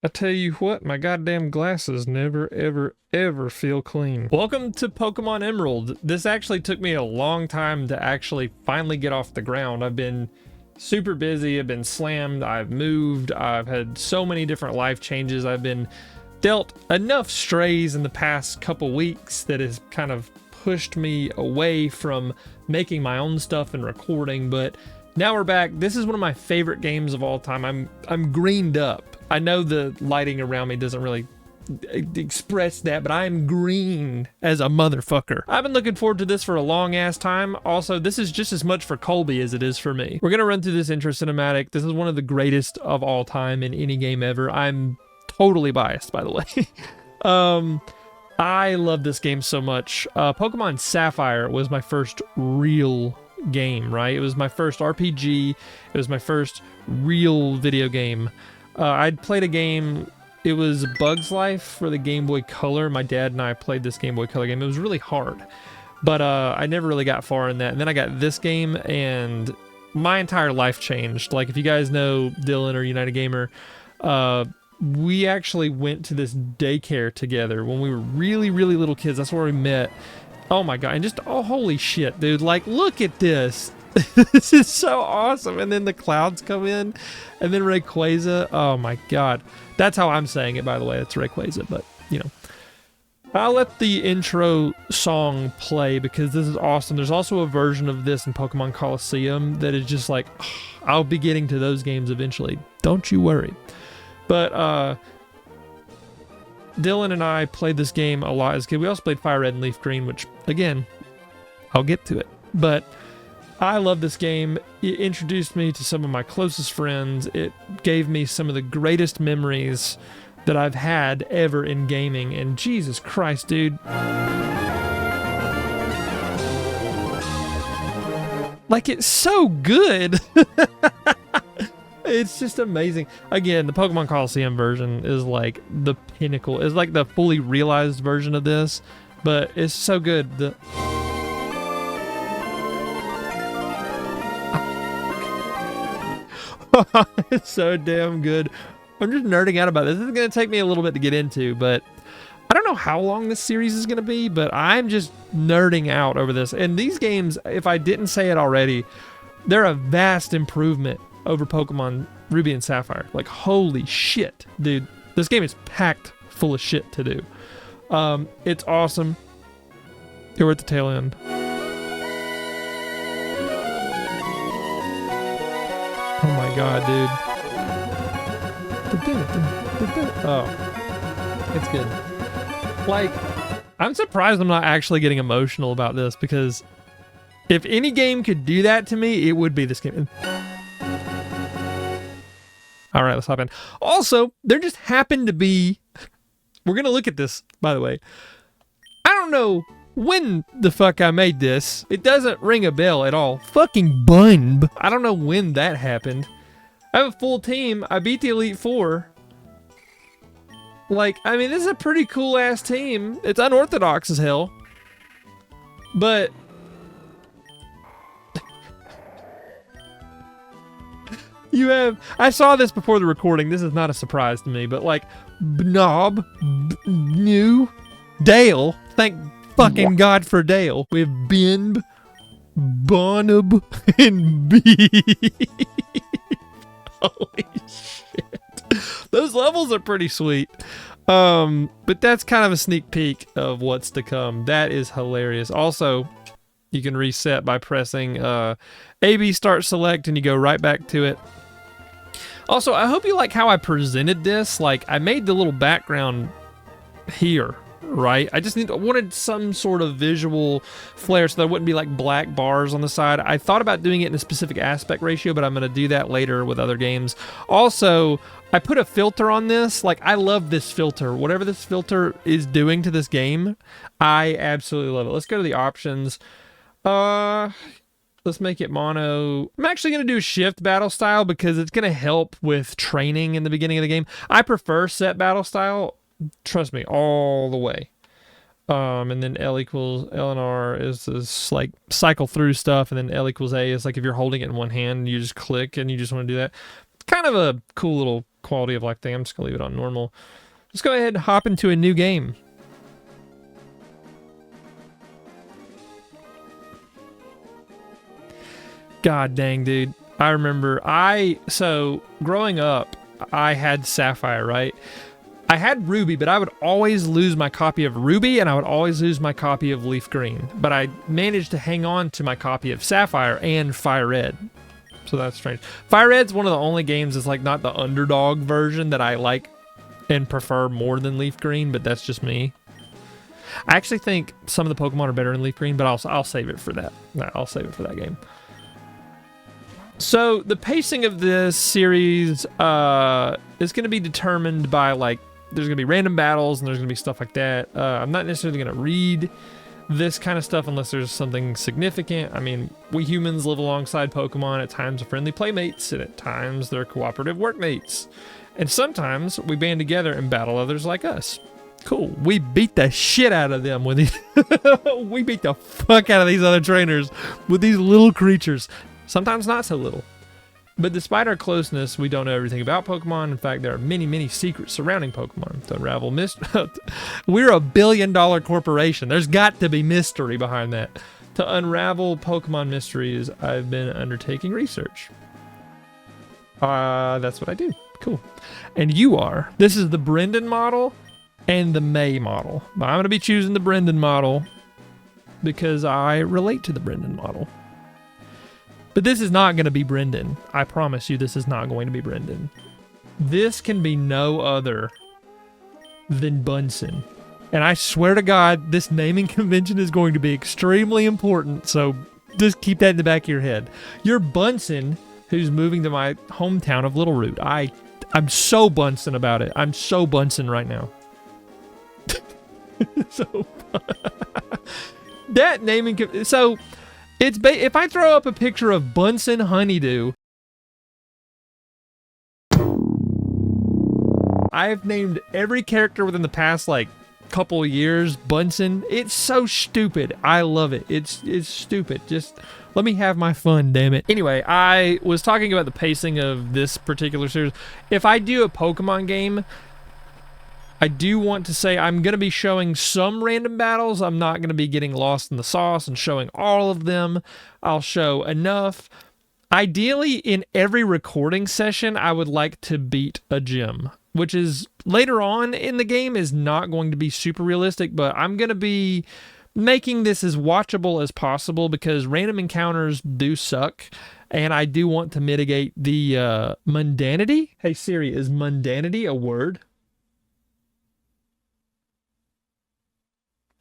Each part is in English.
I tell you what, my goddamn glasses never, ever, ever feel clean. Welcome to Pokemon Emerald. This actually took me a long time to actually finally get off the ground. I've been super busy, I've been slammed, I've moved, I've had so many different life changes. I've been dealt enough strays in the past couple weeks that has kind of pushed me away from making my own stuff and recording, but now we're back. This is one of my favorite games of all time. I'm greened up. I know the lighting around me doesn't really express that, but I'm green as a motherfucker. I've been looking forward to this for a long ass time. Also, this is just as much for Colby as it is for me. We're gonna run through this intro cinematic. This is one of the greatest of all time in any game ever. I'm totally biased, by the way. I love this game so much. Pokemon Sapphire was my first real game, right? It was my first RPG. It was my first real video game. I'd played a game, it was Bug's Life for the Game Boy Color. My dad and I played this Game Boy Color game. It was really hard, but I never really got far in that. And then I got this game and my entire life changed. Like, if you guys know Dylan or United Gamer, we actually went to this daycare together when we were really, really little kids. That's where we met. Oh my god, and just, oh holy shit, dude, like, look at this. This is so awesome. And then the clouds come in, and then Rayquaza. Oh my god. That's how I'm saying it, by the way. It's Rayquaza, but, you know. I'll let the intro song play because this is awesome. There's also a version of this in Pokemon Coliseum that is just like, I'll be getting to those games eventually. Don't you worry. But, Dylan and I played this game a lot as a kid. We also played Fire Red and Leaf Green, which, again, I'll get to it. But I love this game. It introduced me to some of my closest friends. It gave me some of the greatest memories that I've had ever in gaming. And Jesus Christ, dude. Like, it's so good. It's just amazing. Again, the Pokemon Coliseum version is like the pinnacle. It's like the fully realized version of this, but it's so good. It's so damn good. I'm just nerding out about this. This is going to take me a little bit to get into, but I don't know how long this series is going to be, but I'm just nerding out over this. And these games, if I didn't say it already, they're a vast improvement over Pokemon Ruby and Sapphire. Like, holy shit, dude. This game is packed full of shit to do. It's awesome. Here we're at the tail end. Oh my god, dude. Oh, it's good. Like, I'm surprised I'm not actually getting emotional about this, because if any game could do that to me, it would be this game. All right, let's hop in. Also, there just happened to be... We're going to look at this, by the way. I don't know when the fuck I made this. It doesn't ring a bell at all. Fucking bun. I don't know when that happened. I have a full team. I beat the Elite Four. Like, I mean, this is a pretty cool-ass team. It's unorthodox as hell. But... you have... I saw this before the recording. This is not a surprise to me, but like, Bnob, New, Dale. Thank fucking God for Dale. We have Binb, Bonub, and Beef. Holy shit. Those levels are pretty sweet. But that's kind of a sneak peek of what's to come. That is hilarious. Also, you can reset by pressing AB start select and you go right back to it. Also, I hope you like how I presented this. Like, I made the little background here, right? I wanted some sort of visual flair so there wouldn't be like black bars on the side. I thought about doing it in a specific aspect ratio, but I'm going to do that later with other games. Also, I put a filter on this. Like, I love this filter. Whatever this filter is doing to this game, I absolutely love it. Let's go to the options. Let's make it mono. I'm actually going to do shift battle style because it's going to help with training in the beginning of the game. I prefer set battle style. Trust me, all the way. And then L equals L and R is like cycle through stuff, and then L equals A is like if you're holding it in one hand, you just click and you just want to do that. Kind of a cool quality of life thing. I'm just gonna leave it on normal. Let's go ahead and hop into a new game. God dang, dude. I remember so growing up, I had Sapphire, right? I had Ruby, but I would always lose my copy of Ruby and I would always lose my copy of Leaf Green. But I managed to hang on to my copy of Sapphire and Fire Red. So that's strange. Fire Red's one of the only games that's like not the underdog version that I like and prefer more than Leaf Green, but that's just me. I actually think some of the Pokemon are better in Leaf Green, but I'll save it for that. I'll save it for that game. So the pacing of this series is going to be determined by like, there's going to be random battles and there's going to be stuff like that. I'm not necessarily going to read this kind of stuff unless there's something significant. I mean, we humans live alongside Pokemon. At times they're friendly playmates, and at times they're cooperative workmates. And sometimes we band together and battle others like us. Cool. We beat the shit out of them with these. We beat the fuck out of these other trainers with these little creatures. Sometimes not so little. But despite our closeness, we don't know everything about Pokemon. In fact, there are many, many secrets surrounding Pokemon. To unravel we're a $1 billion corporation. There's got to be mystery behind that. To unravel Pokemon mysteries, I've been undertaking research. That's what I do. Cool. And you are. This is the Brendan model and the May model. I'm going to be choosing the Brendan model because I relate to the Brendan model. But this is not going to be Brendan. I promise you this is not going to be Brendan. This can be no other than Munson. And I swear to God, this naming convention is going to be extremely important, so just keep that in the back of your head. You're Munson, who's moving to my hometown of Little Root. I'm so Munson about it. I'm so Munson right now. So that naming... So... if I throw up a picture of Munson Honeydew, I've named every character within the past like couple of years Munson. It's so stupid. I love it. It's stupid. Just let me have my fun, damn it. Anyway, I was talking about the pacing of this particular series. If I do a Pokemon game, I do want to say I'm going to be showing some random battles. I'm not going to be getting lost in the sauce and showing all of them. I'll show enough. Ideally, in every recording session, I would like to beat a gym, which is later on in the game is not going to be super realistic, but I'm going to be making this as watchable as possible because random encounters do suck, and I do want to mitigate the mundanity. Hey Siri, is mundanity a word?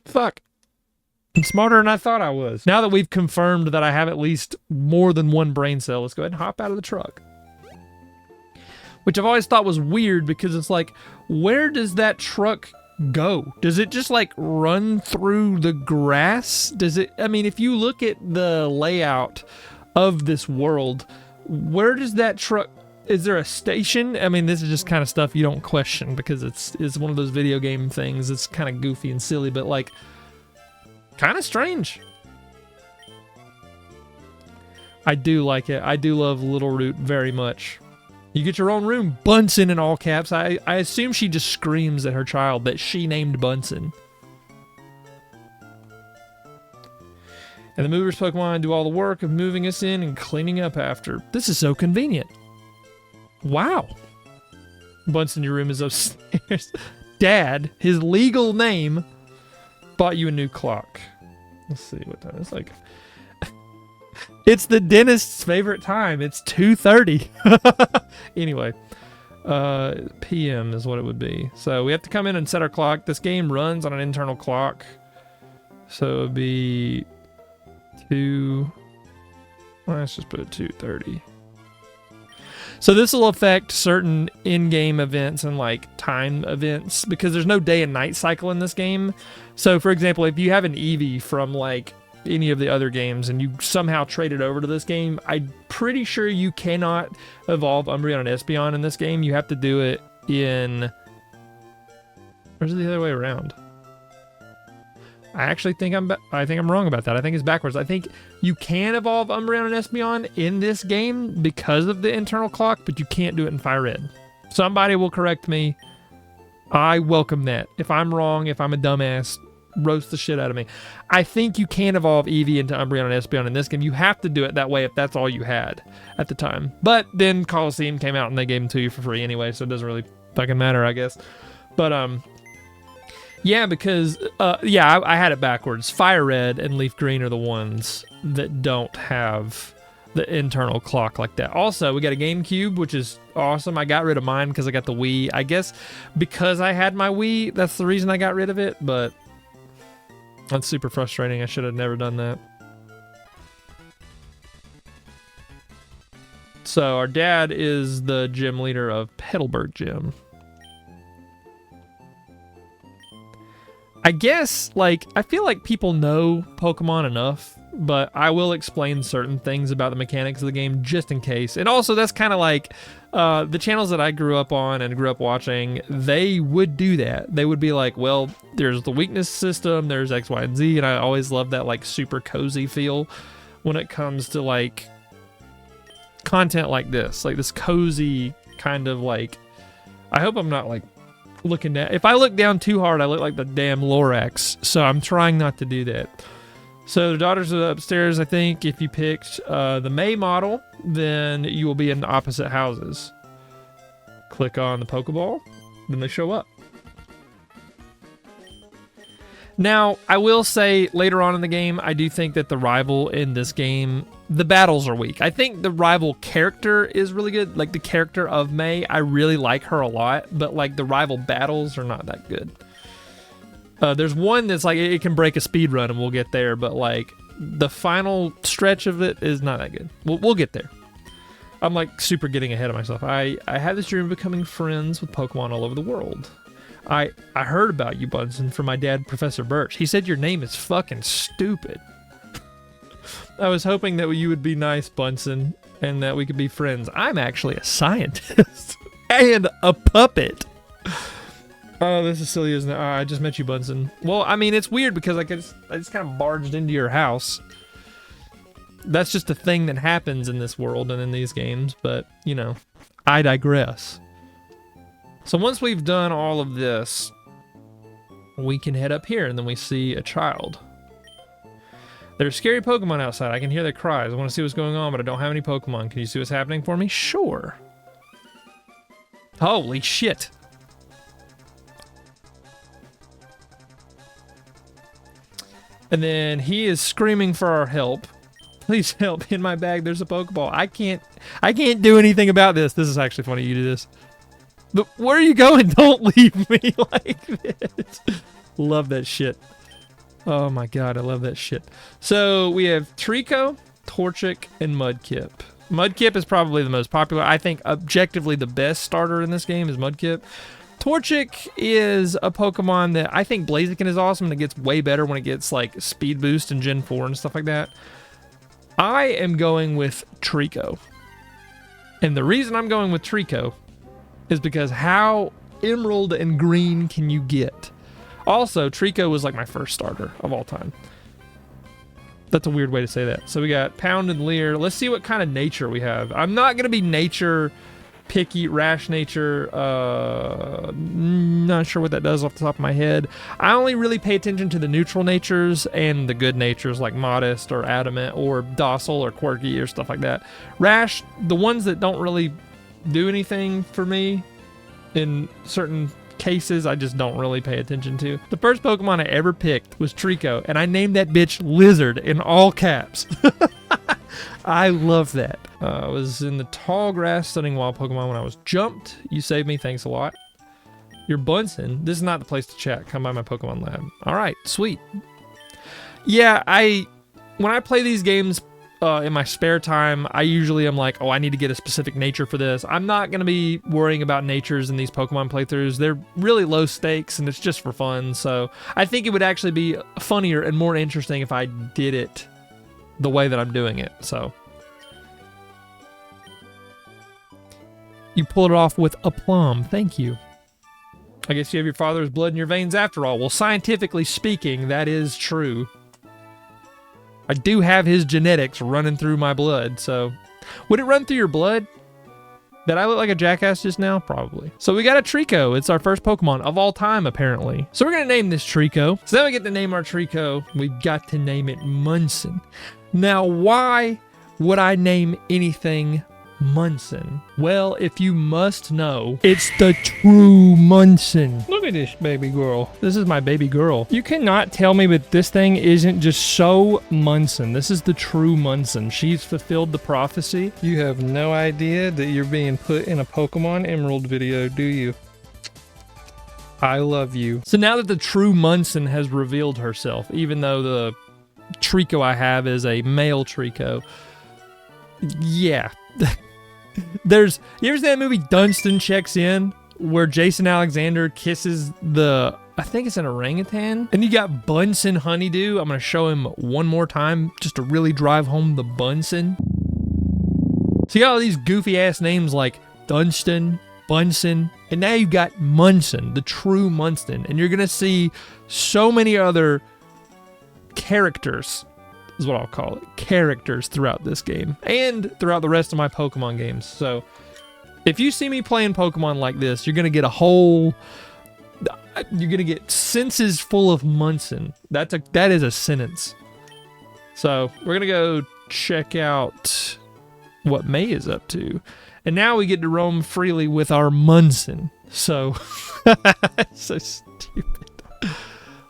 Fuck. I'm smarter than I thought I was. Now that we've confirmed that I have at least more than one brain cell, let's go ahead and hop out of the truck. Which I've always thought was weird because it's like, where does that truck go? Does it just like run through the grass? Does it, I mean, if you look at the layout of this world, where does that truck, is there a station? I mean, this is just kind of stuff you don't question because it's one of those video game things. It's kind of goofy and silly, but like kind of strange. I do like it. I do love Little Root very much. You get your own room. Munson in all caps. I assume she just screams at her child that she named Munson. And the movers Pokemon do all the work of moving us in and cleaning up after. This is so convenient. Wow. Munson, your room is upstairs. Dad, his legal name, bought you a new clock. Let's see what time it's like. It's the dentist's favorite time. It's 2:30. Anyway, PM is what it would be. So we have to come in and set our clock. This game runs on an internal clock. So it would be 2. Well, let's just put it 2:30. So this will affect certain in-game events and like time events because there's no day and night cycle in this game. So for example, if you have an Eevee from like any of the other games and you somehow trade it over to this game, I'm pretty sure you cannot evolve Umbreon and Espeon in this game. You have to do it in... Or is it the other way around? I actually think I'm wrong about that. I think it's backwards. I think you can evolve Umbreon and Espeon in this game because of the internal clock, but you can't do it in Fire Red. Somebody will correct me. I welcome that. If I'm wrong, if I'm a dumbass, roast the shit out of me. I think you can evolve Eevee into Umbreon and Espeon in this game. You have to do it that way if that's all you had at the time. But then Coliseum came out and they gave them to you for free anyway, so it doesn't really fucking matter, I guess. But, yeah, because, I had it backwards. Fire Red and Leaf Green are the ones that don't have the internal clock like that. Also, we got a GameCube, which is awesome. I got rid of mine because I got the Wii. I guess because I had my Wii, that's the reason I got rid of it, but that's super frustrating. I should have never done that. So our dad is the gym leader of Petalburg Gym. I guess, like, I feel like people know Pokemon enough, but I will explain certain things about the mechanics of the game just in case. And also, that's kind of like the channels that I grew up on and grew up watching, they would do that. They would be like, well, there's the weakness system, there's X, Y, and Z, and I always love that, like, super cozy feel when it comes to, like, content like this cozy kind of, like, I hope I'm not, like, looking at, if I look down too hard, I look like the damn Lorax, so I'm trying not to do that. So the daughters are upstairs. I think if you picked the May model, then you will be in the opposite houses. Click on the Pokeball, then they show up. Now, I will say later on in the game, I do think that the rival in this game, the battles are weak. I think the rival character is really good. Like the character of May, I really like her a lot, but like the rival battles are not that good. There's one that's like, it can break a speed run and we'll get there, but like the final stretch of it is not that good. We'll get there. I'm like super getting ahead of myself. I had this dream of becoming friends with Pokemon all over the world. I heard about you, Bunsen, from my dad, Professor Birch. He said your name is fucking stupid. I was hoping that you would be nice, Bunsen, and that we could be friends. I'm actually a scientist and a puppet. Oh, this is silly, isn't it? I just met you, Bunsen. Well, I mean, it's weird because I just kind of barged into your house. That's just a thing that happens in this world and in these games, but, you know, I digress. So once we've done all of this, we can head up here, and then we see a child. There's scary Pokemon outside. I can hear their cries. I want to see what's going on, but I don't have any Pokemon. Can you see what's happening for me? Sure. Holy shit. And then he is screaming for our help. Please help. In my bag, there's a Pokeball. I can't do anything about this. This is actually funny you do this. But where are you going? Don't leave me like this. Love that shit. Oh my god, I love that shit. So we have Trico, Torchic, and Mudkip. Mudkip is probably the most popular. I think objectively the best starter in this game is Mudkip. Torchic is a Pokemon that I think Blaziken is awesome and it gets way better when it gets like speed boost in Gen 4 and stuff like that. I am going with Trico. And the reason I'm going with Trico is because how emerald and green can you get? Also, Trico was like my first starter of all time. That's a weird way to say that. So we got Pound and Leer. Let's see what kind of nature we have. I'm not going to be nature picky, rash nature. Not sure what that does off the top of my head. I only really pay attention to the neutral natures and the good natures like modest or adamant or docile or quirky or stuff like that. Rash, the ones that don't really do anything for me in certain cases, I just don't really pay attention to. The first Pokemon I ever picked was Trico, and I named that bitch Lizard in all caps. I love that. I was in the tall grass studying wild Pokemon when I was jumped. You saved me, thanks a lot. You're Bunsen. This is not the place to chat. Come by my Pokemon lab. All right, sweet. Yeah, when I play these games in my spare time, I usually am like, oh, I need to get a specific nature for this. I'm not going to be worrying about natures in these Pokemon playthroughs. They're really low stakes and it's just for fun. So I think it would actually be funnier and more interesting if I did it the way that I'm doing it. So you pulled it off with aplomb. Thank you. I guess you have your father's blood in your veins after all. Well, scientifically speaking, that is true. I do have his genetics running through my blood, so... Would it run through your blood? Did I look like a jackass just now? Probably. So we got a Trico. It's our first Pokemon of all time, apparently. So we're going to name this Trico. So then we get to name our Trico. We've got to name it Munson. Now, why would I name anything Munson? Well, if you must know, it's the true Munson. Look at this baby girl. This is my baby girl. You cannot tell me that this thing isn't just so Munson. This is the true Munson. She's fulfilled the prophecy. You have no idea that you're being put in a Pokemon Emerald video, do you? I love you. So now that the true Munson has revealed herself, even though the Trico I have is a male Trico, yeah. You ever see that movie Dunstan Checks In, where Jason Alexander kisses I think it's an orangutan, and you got Bunsen Honeydew. I'm gonna show him one more time just to really drive home the Bunsen. So you got all these goofy ass names like Dunstan, Bunsen, and now you got Munson, the true Munson, and you're gonna see so many other characters, is what I'll call it, characters throughout this game and throughout the rest of my Pokemon games. So if you see me playing Pokemon like this, you're gonna get senses full of Munson. That is a sentence. So we're gonna go check out what May is up to, and now we get to roam freely with our Munson. So so stupid.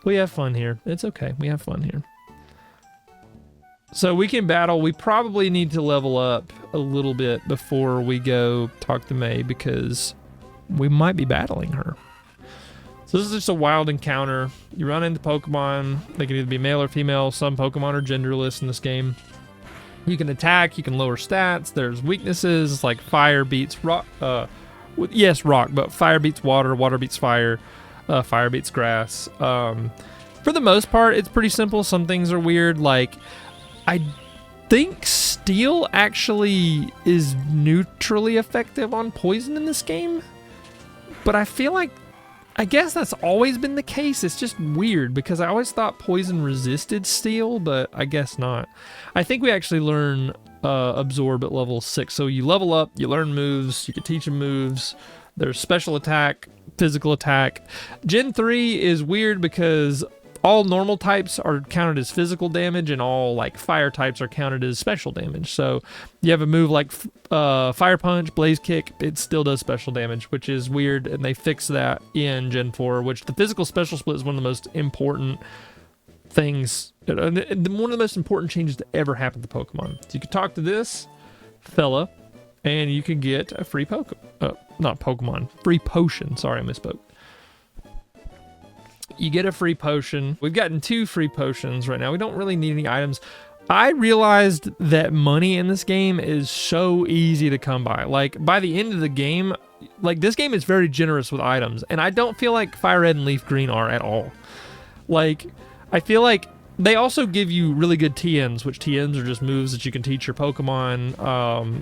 We have fun here. It's okay. We have fun here. So we can battle. We probably need to level up a little bit before we go talk to May, because we might be battling her. So this is just a wild encounter. You run into Pokemon. They can either be male or female. Some Pokemon are genderless in this game. You can attack. You can lower stats. There's weaknesses like fire beats rock. Yes, rock, but fire beats water. Water beats fire. Fire beats grass. For the most part, it's pretty simple. Some things are weird, like I think Steel actually is neutrally effective on poison in this game, but I feel like, I guess that's always been the case. It's just weird because I always thought poison resisted Steel, but I guess not. I think we actually learn Absorb at level 6. So you level up, you learn moves, you can teach them moves. There's special attack, physical attack. Gen 3 is weird because all normal types are counted as physical damage, and all like fire types are counted as special damage. So you have a move like Fire Punch, Blaze Kick, it still does special damage, which is weird, and they fixed that in Gen 4, which the physical special split is one of the most important things, one of the most important changes to ever happen to Pokemon. So you can talk to this fella, and you can get a free free potion. Sorry, I misspoke. You get a free potion. We've gotten 2 free potions right now. We don't really need any items. I realized that money in this game is so easy to come by. Like, by the end of the game, like, this game is very generous with items, and I don't feel like Fire Red and Leaf Green are at all. Like, I feel like they also give you really good TMs, which TMs are just moves that you can teach your Pokemon.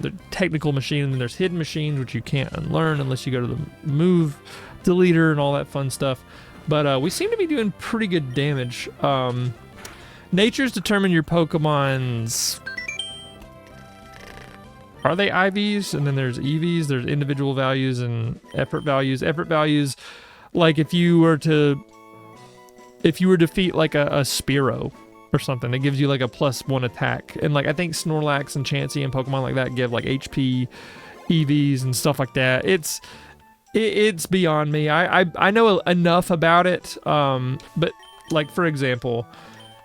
The technical machine, and then there's hidden machines, which you can't unlearn unless you go to the move deleter and all that fun stuff. But we seem to be doing pretty good damage. Natures determine your Pokemon's... Are they IVs? And then there's EVs. There's individual values and effort values. Effort values, like if you were to defeat like a Spearow or something, it gives you like a +1 attack. And like I think Snorlax and Chansey and Pokemon like that give like HP, EVs and stuff like that. It's beyond me. I know enough about it, but like for example,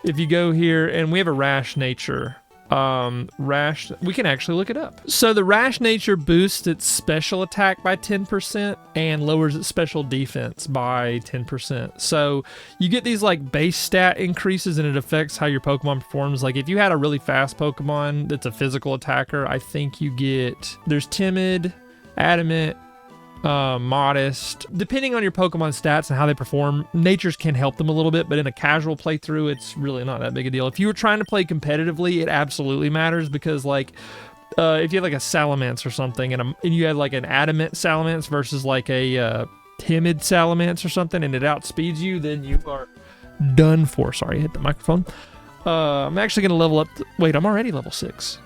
if you go here and we have a rash nature, we can actually look it up. So the rash nature boosts its special attack by 10% and lowers its special defense by 10%. So you get these like base stat increases, and it affects how your Pokemon performs. Like if you had a really fast Pokemon that's a physical attacker, I think there's timid, adamant, modest. Depending on your Pokemon stats and how they perform, natures can help them a little bit, but in a casual playthrough, it's really not that big a deal. If you were trying to play competitively, it absolutely matters, because like if you have like a Salamence or something, and you had like an adamant Salamence versus like a timid Salamence or something, and it outspeeds you, then you are done for. Sorry, I hit the microphone. I'm actually going to level up. Wait, I'm already level 6.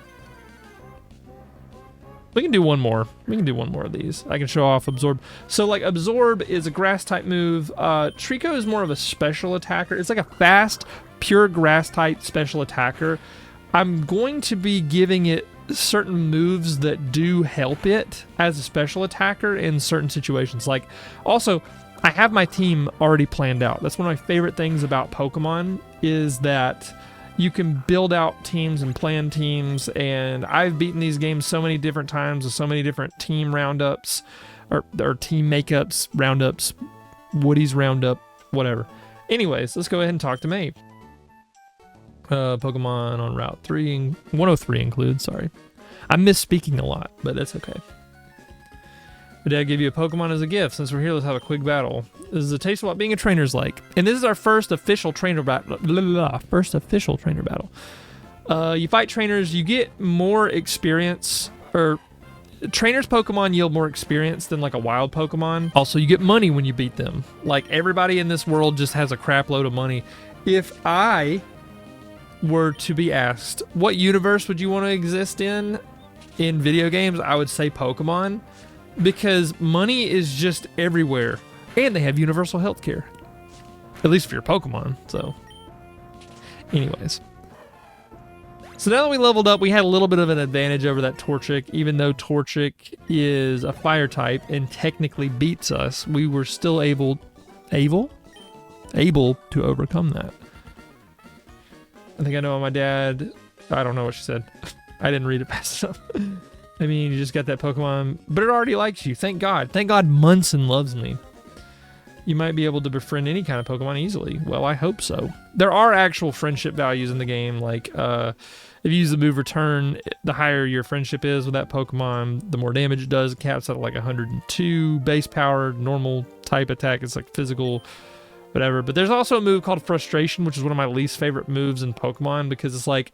We can do one more. We can do one more of these. I can show off Absorb. So, like, Absorb is a grass-type move. Trico is more of a special attacker. It's like a fast, pure grass-type special attacker. I'm going to be giving it certain moves that do help it as a special attacker in certain situations. Like, also, I have my team already planned out. That's one of my favorite things about Pokemon is that you can build out teams and plan teams, and I've beaten these games so many different times with so many different team roundups or team makeups, roundups, Woody's roundup, whatever. Anyways, let's go ahead and talk to May. Pokemon on Route 103 includes, sorry. I'm misspeaking a lot, but that's okay. My dad gave you a Pokemon as a gift. Since we're here, let's have a quick battle. This is a taste of what being a trainer's like. And this is our first official trainer battle. You fight trainers, you get more experience, or trainers Pokemon yield more experience than like a wild Pokemon. Also, you get money when you beat them. Like, everybody in this world just has a crap load of money. If I were to be asked, what universe would you want to exist in video games, I would say Pokemon. Because money is just everywhere. And they have universal healthcare. At least for your Pokemon, so. Anyways. So now that we leveled up, we had a little bit of an advantage over that Torchic. Even though Torchic is a fire type and technically beats us, we were still able to overcome that. I think I know my dad. I don't know what she said. I didn't read it fast enough. I mean, you just got that Pokemon, but it already likes you. Thank God. Thank God Munson loves me. You might be able to befriend any kind of Pokemon easily. Well, I hope so. There are actual friendship values in the game. Like, if you use the move Return, the higher your friendship is with that Pokemon, the more damage it does. It caps at like 102 base power, normal type attack. It's like physical, whatever. But there's also a move called Frustration, which is one of my least favorite moves in Pokemon because it's like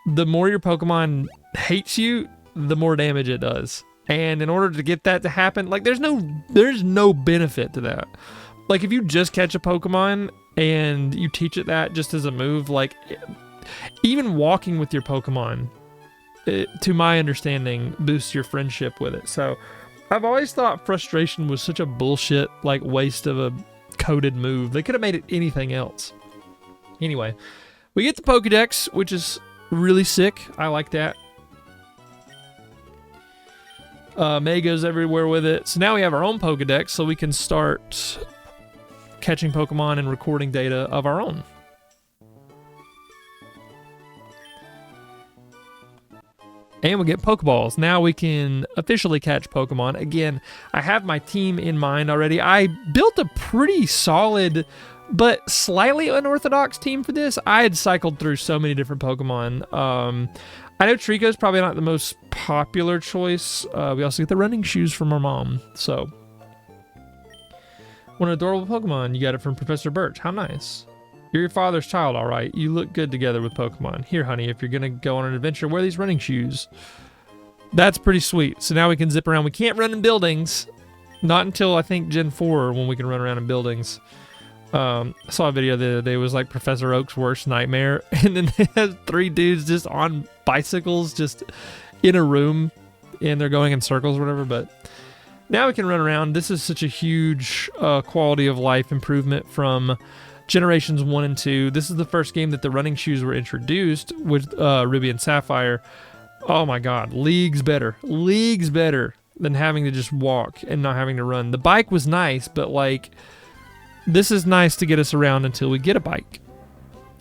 the more your Pokemon hates you, the more damage it does. And in order to get that to happen, like there's no benefit to that. Like if you just catch a Pokemon and you teach it that just as a move, like even walking with your Pokemon, to my understanding, boosts your friendship with it. So I've always thought Frustration was such a bullshit, like waste of a coded move. They could have made it anything else. Anyway, we get the Pokedex, which is really sick. I like that. May goes everywhere with it. So now we have our own Pokedex, so we can start catching Pokemon and recording data of our own. And we get Pokeballs. Now we can officially catch Pokemon. Again, I have my team in mind already. I built a pretty solid but slightly unorthodox team for this. I had cycled through so many different Pokemon. I know Trico's probably not the most popular choice. We also get the running shoes from our mom. So, what an adorable Pokemon. You got it from Professor Birch. How nice. You're your father's child, all right. You look good together with Pokemon. Here, honey, if you're going to go on an adventure, wear these running shoes. That's pretty sweet. So now we can zip around. We can't run in buildings. Not until, I think, Gen 4 when we can run around in buildings. I saw a video the other day. It was like Professor Oak's worst nightmare. And then they had 3 dudes just on bicycles just in a room. And they're going in circles or whatever. But now we can run around. This is such a huge quality of life improvement from Generations 1 and 2. This is the first game that the running shoes were introduced with Ruby and Sapphire. Oh my God. Leagues better. Leagues better than having to just walk and not having to run. The bike was nice, but like... this is nice to get us around until we get a bike.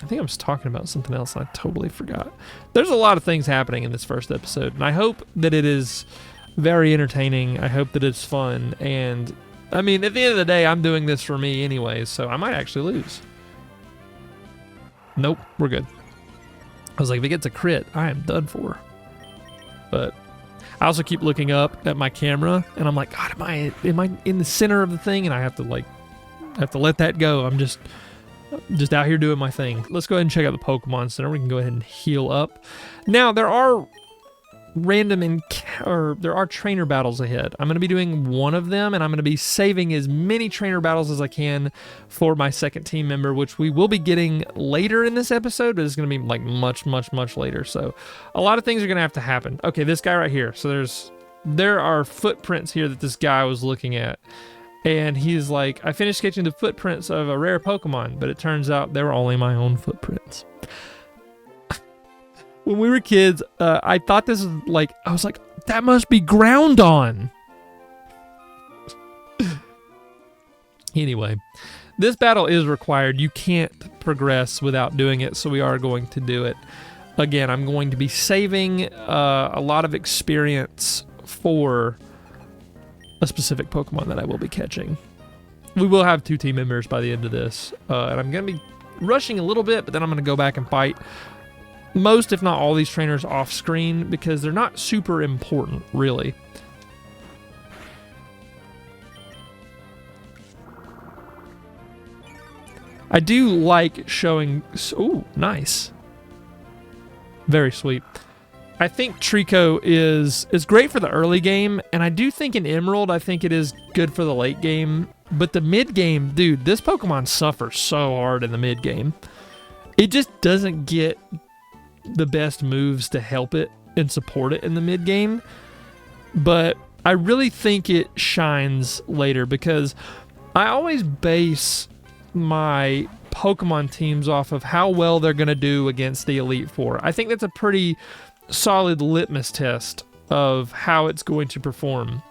I think I was talking about something else and I totally forgot. There's a lot of things happening in this first episode, and I hope that it is very entertaining. I hope that it's fun, and I mean, at the end of the day, I'm doing this for me anyways, so I might actually lose. Nope, we're good. I was like, if it gets a crit, I am done for. But I also keep looking up at my camera, and I'm like, God, am I in the center of the thing? And I have to let that go. I'm just out here doing my thing. Let's go ahead and check out the Pokemon Center. We can go ahead and heal up. Now, there are trainer battles ahead. I'm going to be doing one of them, and I'm going to be saving as many trainer battles as I can for my second team member, which we will be getting later in this episode, but it's going to be like much, much, much later. So a lot of things are going to have to happen. Okay, this guy right here. So there's there are footprints here that this guy was looking at. And he's like, I finished sketching the footprints of a rare Pokemon, but it turns out they were only my own footprints. When we were kids, I thought this was like, I was like, that must be ground on. Anyway, this battle is required. You can't progress without doing it, so we are going to do it. Again, I'm going to be saving a lot of experience for a specific Pokemon that I will be catching. We will have 2 team members by the end of this, and I'm going to be rushing a little bit, but then I'm going to go back and fight most, if not all, these trainers off screen because they're not super important, really. I do like showing... Ooh, nice. Very sweet. I think Trico is great for the early game, and I do think in Emerald, I think it is good for the late game. But the mid game, dude, this Pokemon suffers so hard in the mid game. It just doesn't get the best moves to help it and support it in the mid game. But I really think it shines later because I always base my Pokemon teams off of how well they're going to do against the Elite Four. I think that's a pretty solid litmus test of how it's going to perform.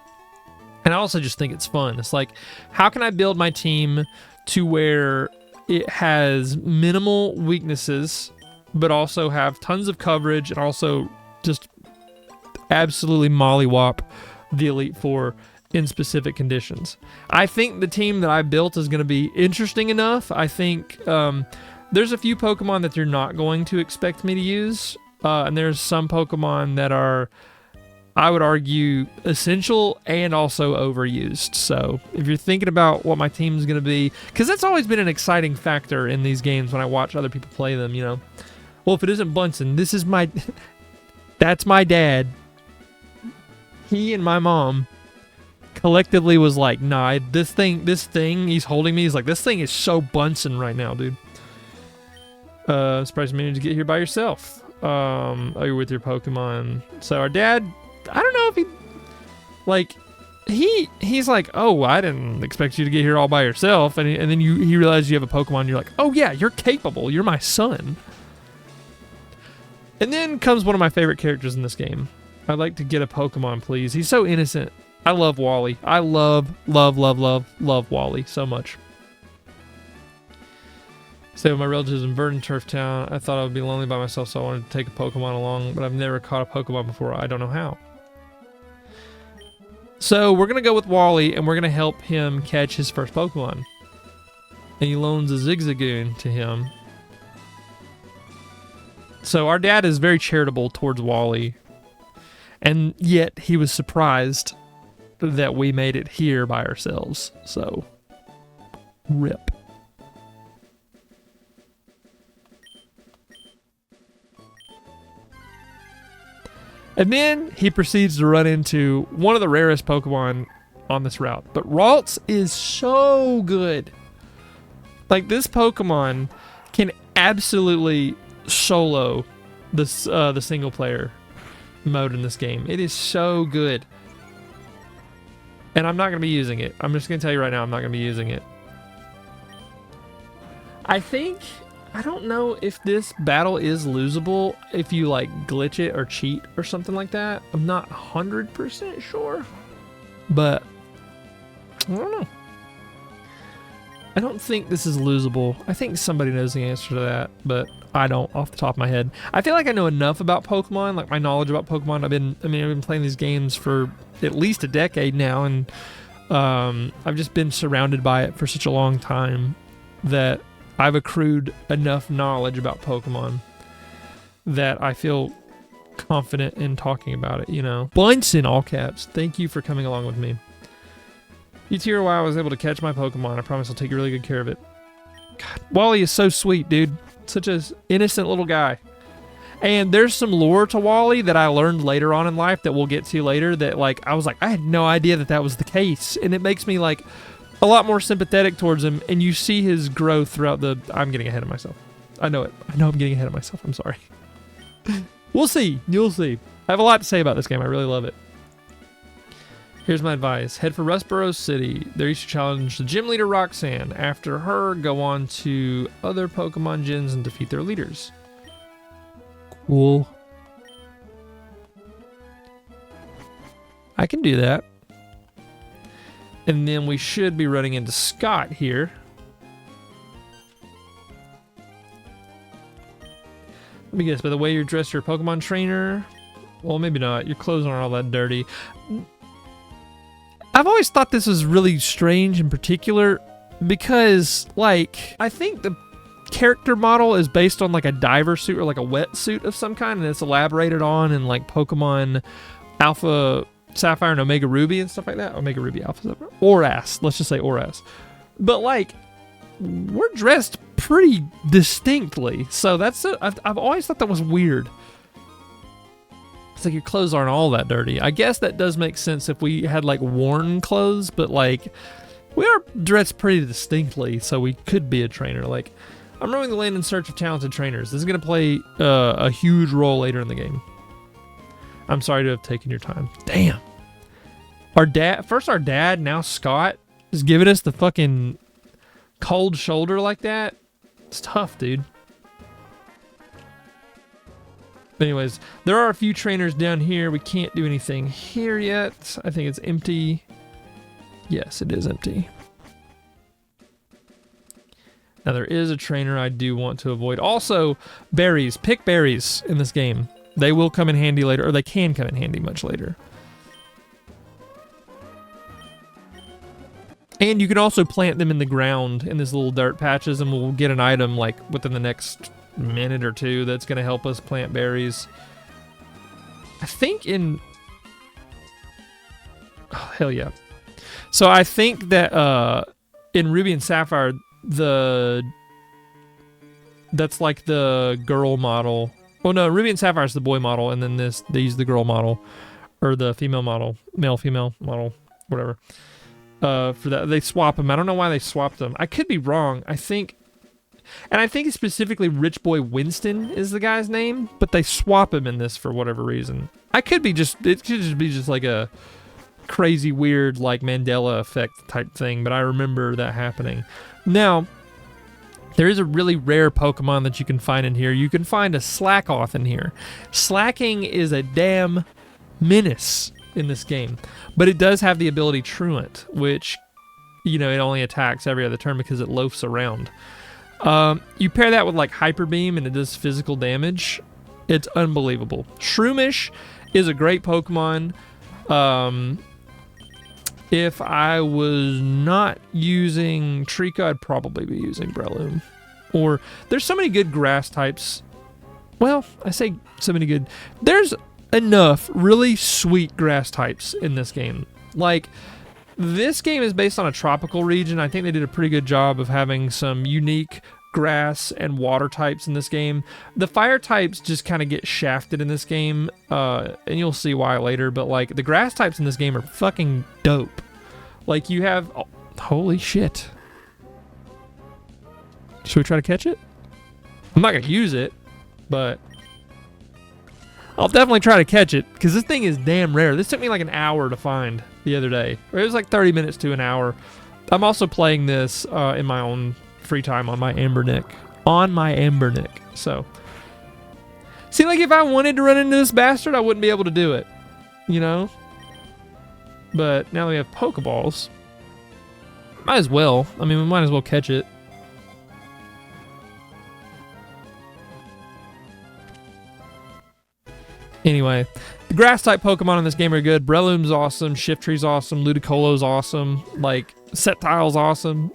And I also just think it's fun. It's like, how can I build my team to where it has minimal weaknesses, but also have tons of coverage and also just absolutely mollywop the Elite Four in specific conditions. I think the team that I built is going to be interesting enough. I think there's a few Pokemon that you're not going to expect me to use. And there's some Pokemon that are, I would argue, essential and also overused. So if you're thinking about what my team is going to be, because that's always been an exciting factor in these games when I watch other people play them, you know. Well, if it isn't Munson, this is my, that's my dad. He and my mom collectively was like, nah, this thing he's holding me, he's like, this thing is so Bunsen right now, dude. Surprised you managed to get here by yourself. Oh, you're with your Pokemon. So our dad, I don't know if he, like, he's like, oh, I didn't expect you to get here all by yourself. And then he realizes you have a Pokemon. You're like, oh yeah, you're capable. You're my son. And then comes one of my favorite characters in this game. I'd like to get a Pokemon, please. He's so innocent. I love Wally. I love Wally so much. Stay with my relatives in Verdant Turf Town. I thought I would be lonely by myself, so I wanted to take a Pokemon along, but I've never caught a Pokemon before. I don't know how. So we're going to go with Wally, and we're going to help him catch his first Pokemon. And he loans a Zigzagoon to him. So our dad is very charitable towards Wally, and yet he was surprised that we made it here by ourselves. So, rip. And then he proceeds to run into one of the rarest Pokemon on this route. But Ralts is so good. Like, this Pokemon can absolutely solo the single player mode in this game. It is so good. And I'm not going to be using it. I'm just going to tell you right now, I'm not going to be using it. I don't know if this battle is losable if you like glitch it or cheat or something like that. I'm not 100% sure, but I don't know. I don't think this is losable. I think somebody knows the answer to that, but I don't off the top of my head. I feel like I know enough about Pokemon, like my knowledge about Pokemon. I've been playing these games for at least a decade now, and I've just been surrounded by it for such a long time that I've accrued enough knowledge about Pokemon that I feel confident in talking about it, you know. Bunsen, all caps. Thank you for coming along with me. Each year while I was able to catch my Pokemon, I promise I'll take really good care of it. God, Wally is so sweet, dude. Such an innocent little guy. And there's some lore to Wally that I learned later on in life that we'll get to later that, like, I was like, I had no idea that was the case. And it makes me, like, a lot more sympathetic towards him, and you see his growth throughout the... I'm getting ahead of myself. I know it. I know I'm getting ahead of myself. I'm sorry. We'll see. You'll see. I have a lot to say about this game. I really love it. Here's my advice. Head for Rustboro City. There you should challenge the gym leader Roxanne. After her, go on to other Pokemon gyms and defeat their leaders. Cool. I can do that. And then we should be running into Scott here. Let me guess, by the way you're dressed, you're a Pokemon trainer? Well, maybe not. Your clothes aren't all that dirty. I've always thought this was really strange in particular because, like, I think the character model is based on, like, a diver suit or, like, a wetsuit of some kind, and it's elaborated on in, like, Pokemon Alpha Sapphire and Omega Ruby and stuff like that. Omega Ruby, Alpha Sapphire. Oras. Let's just say Oras. But, like, we're dressed pretty distinctly. So I've always thought that was weird. It's like your clothes aren't all that dirty. I guess that does make sense if we had, like, worn clothes, but, like, we are dressed pretty distinctly, so we could be a trainer. Like, I'm roaming the land in search of talented trainers. This is going to play a huge role later in the game. I'm sorry to have taken your time. Damn. Our dad, now Scott, is giving us the fucking cold shoulder like that. It's tough, dude. Anyways, there are a few trainers down here. We can't do anything here yet. I think it's empty. Yes, it is empty. Now, there is a trainer I do want to avoid. Also, berries. Pick berries in this game. They will come in handy later, or they can come in handy much later. And you can also plant them in the ground in these little dirt patches, and we'll get an item, like, within the next minute or two that's going to help us plant berries. I think in... Oh, hell yeah. So I think that in Ruby and Sapphire, that's like the girl model. Oh no, Ruby and Sapphire is the boy model, and then these the girl model, or the female model, male-female model, whatever. For that, they swap them. I don't know why they swapped them. I could be wrong. I think specifically Rich Boy Winston is the guy's name, but they swap him in this for whatever reason. It could just be just like a crazy weird like Mandela effect type thing, but I remember that happening. Now, there is a really rare Pokemon that you can find in here. You can find a Slackoth in here. Slacking is a damn menace in this game, but it does have the ability Truant, which, you know, it only attacks every other turn because it loafs around. You pair that with like Hyper Beam and it does physical damage. It's unbelievable. Shroomish is a great Pokemon. If I was not using Trico, I'd probably be using Breloom. Or there's so many good grass types. Well, I say so many good. There's enough really sweet grass types in this game. Like, this game is based on a tropical region. I think they did a pretty good job of having some unique grass and water types in this game. The fire types just kind of get shafted in this game, and you'll see why later, but like the grass types in this game are fucking dope. Like you have... Oh, holy shit. Should we try to catch it? I'm not gonna use it, but I'll definitely try to catch it because this thing is damn rare. This took me like an hour to find the other day. It was like 30 minutes to an hour. I'm also playing this in my own free time on my Ambernick. So, see, like if I wanted to run into this bastard, I wouldn't be able to do it, you know? But now we have Pokeballs. Might as well. I mean, we might as well catch it. Anyway, the grass-type Pokemon in this game are good. Breloom's awesome. Shifttree's awesome. Ludicolo's awesome. Like, Sceptile's awesome.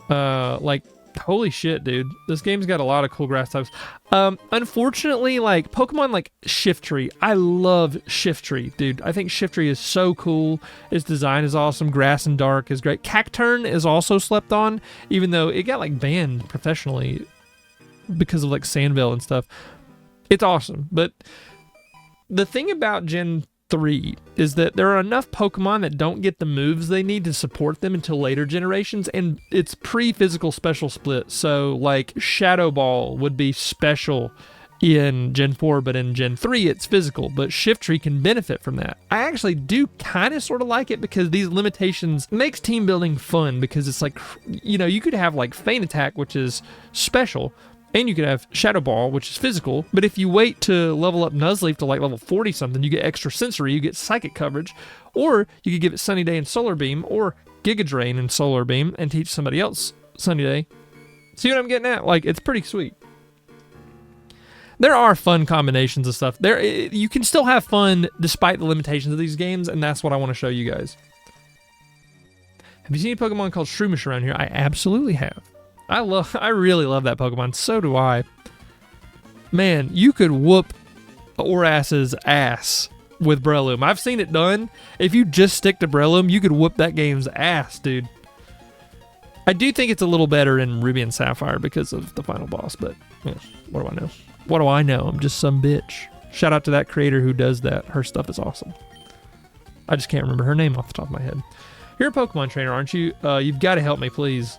Like, holy shit, dude. This game's got a lot of cool grass types. Unfortunately, like, Pokemon like Shifttree. I love Shifttree, dude. I think Shifttree is so cool. Its design is awesome. Grass and Dark is great. Cacturn is also slept on, even though it got, like, banned professionally because of, like, Sandville and stuff. It's awesome, but the thing about Gen 3 is that there are enough Pokemon that don't get the moves they need to support them until later generations, and it's pre-physical special split, so like Shadow Ball would be special in Gen 4, but in Gen 3 it's physical, but Shift Tree can benefit from that. I actually do kind of sort of like it because these limitations makes team building fun, because it's like, you know, you could have like Feint Attack, which is special, and you could have Shadow Ball, which is physical, but if you wait to level up Nuzleaf to like level 40 something, you get extra sensory, you get psychic coverage, or you could give it Sunny Day and Solar Beam, or Giga Drain and Solar Beam, and teach somebody else Sunny Day. See what I'm getting at? Like, it's pretty sweet. There are fun combinations of stuff. You can still have fun despite the limitations of these games, and that's what I want to show you guys. Have you seen a Pokemon called Shroomish around here? I absolutely have. I really love that Pokemon. So do I. Man, you could whoop Oras's ass with Breloom. I've seen it done. If you just stick to Breloom, you could whoop that game's ass, dude. I do think it's a little better in Ruby and Sapphire because of the final boss, but yeah, what do I know? What do I know? I'm just some bitch. Shout out to that creator who does that. Her stuff is awesome. I just can't remember her name off the top of my head. You're a Pokemon trainer, aren't you? You've got to help me, please.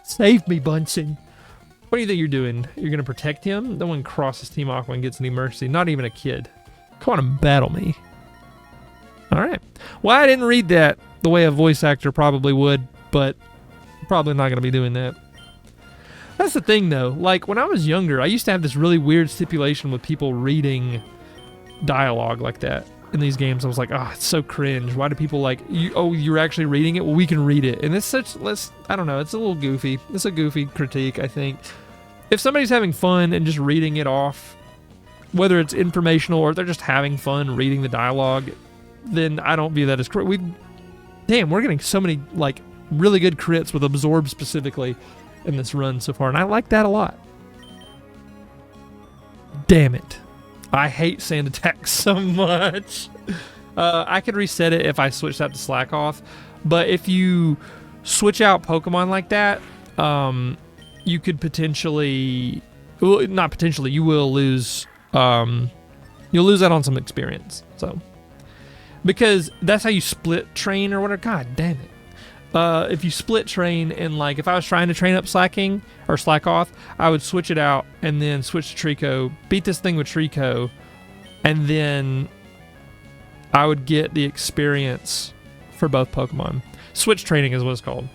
Save me, Munson. What do you think you're doing? You're going to protect him? No one crosses Team Aqua and gets any mercy. Not even a kid. Come on and battle me. All right. Well, I didn't read that the way a voice actor probably would, but probably not going to be doing that. That's the thing, though. Like, when I was younger, I used to have this really weird stipulation with people reading dialogue like that in these games. I was like, oh, it's so cringe. Why do people like, you're actually reading it? Well, we can read it. And it's I don't know, it's a little goofy. It's a goofy critique, I think. If somebody's having fun and just reading it off, whether it's informational or they're just having fun reading the dialogue, then I don't view that as correct. We're getting so many, like, really good crits with Absorb specifically in this run so far, and I like that a lot. Damn it. I hate Sand Attack so much. I could reset it if I switched that to Slack Off, but if you switch out Pokemon like that, you could potentially, well, not potentially, you will lose, you'll lose out on some experience. So, because that's how you split train or whatever. God damn it. If you split train, and like if I was trying to train up Slacking or Slack Off, I would switch it out and then switch to Trico, beat this thing with Trico, and then I would get the experience for both Pokemon. Switch training is what it's called.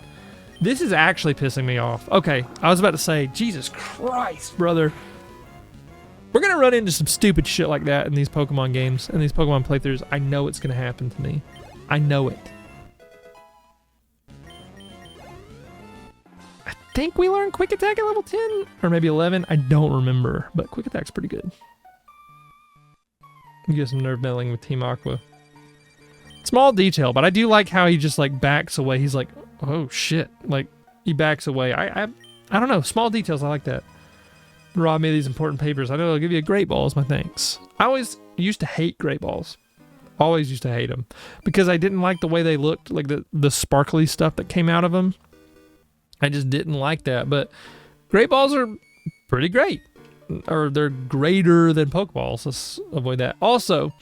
This is actually pissing me off. Okay, I was about to say, Jesus Christ, brother. We're going to run into some stupid shit like that in these Pokemon games, and these Pokemon playthroughs. I know it's going to happen to me. I know it. I think we learned Quick Attack at level 10 or maybe 11. I don't remember, but Quick Attack's pretty good. You get some nerve meddling with Team Aqua. Small detail, but I do like how he just like backs away. He's like, oh shit, like he backs away. I don't know, small details. I like that. Rob me these important papers. I know I'll give you a Great Ball as my thanks. I always used to hate Great Balls. Always used to hate them because I didn't like the way they looked, like the sparkly stuff that came out of them. I just didn't like that, but Great Balls are pretty great, or they're greater than Pokeballs. Let's avoid that. Also,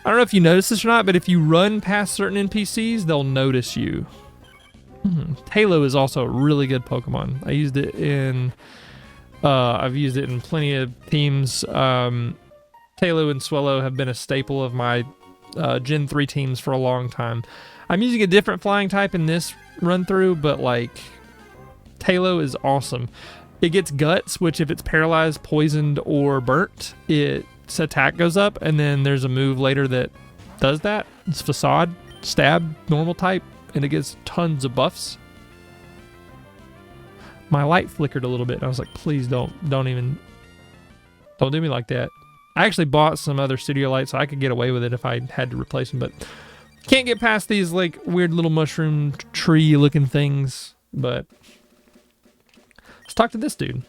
I don't know if you noticed this or not, but if you run past certain NPCs, they'll notice you. Tailo is also a really good Pokemon. I've used it in plenty of teams. Tailo and Swellow have been a staple of my Gen 3 teams for a long time. I'm using a different flying type in this run through, but like Tailo is awesome. It gets Guts, which if it's paralyzed, poisoned, or burnt, its attack goes up, and then there's a move later that does that. It's Facade, Stab, normal type, and it gets tons of buffs. My light flickered a little bit, and I was like, please don't do me like that. I actually bought some other studio lights so I could get away with it if I had to replace them, but can't get past these like weird little mushroom tree looking things. But let's talk to this dude.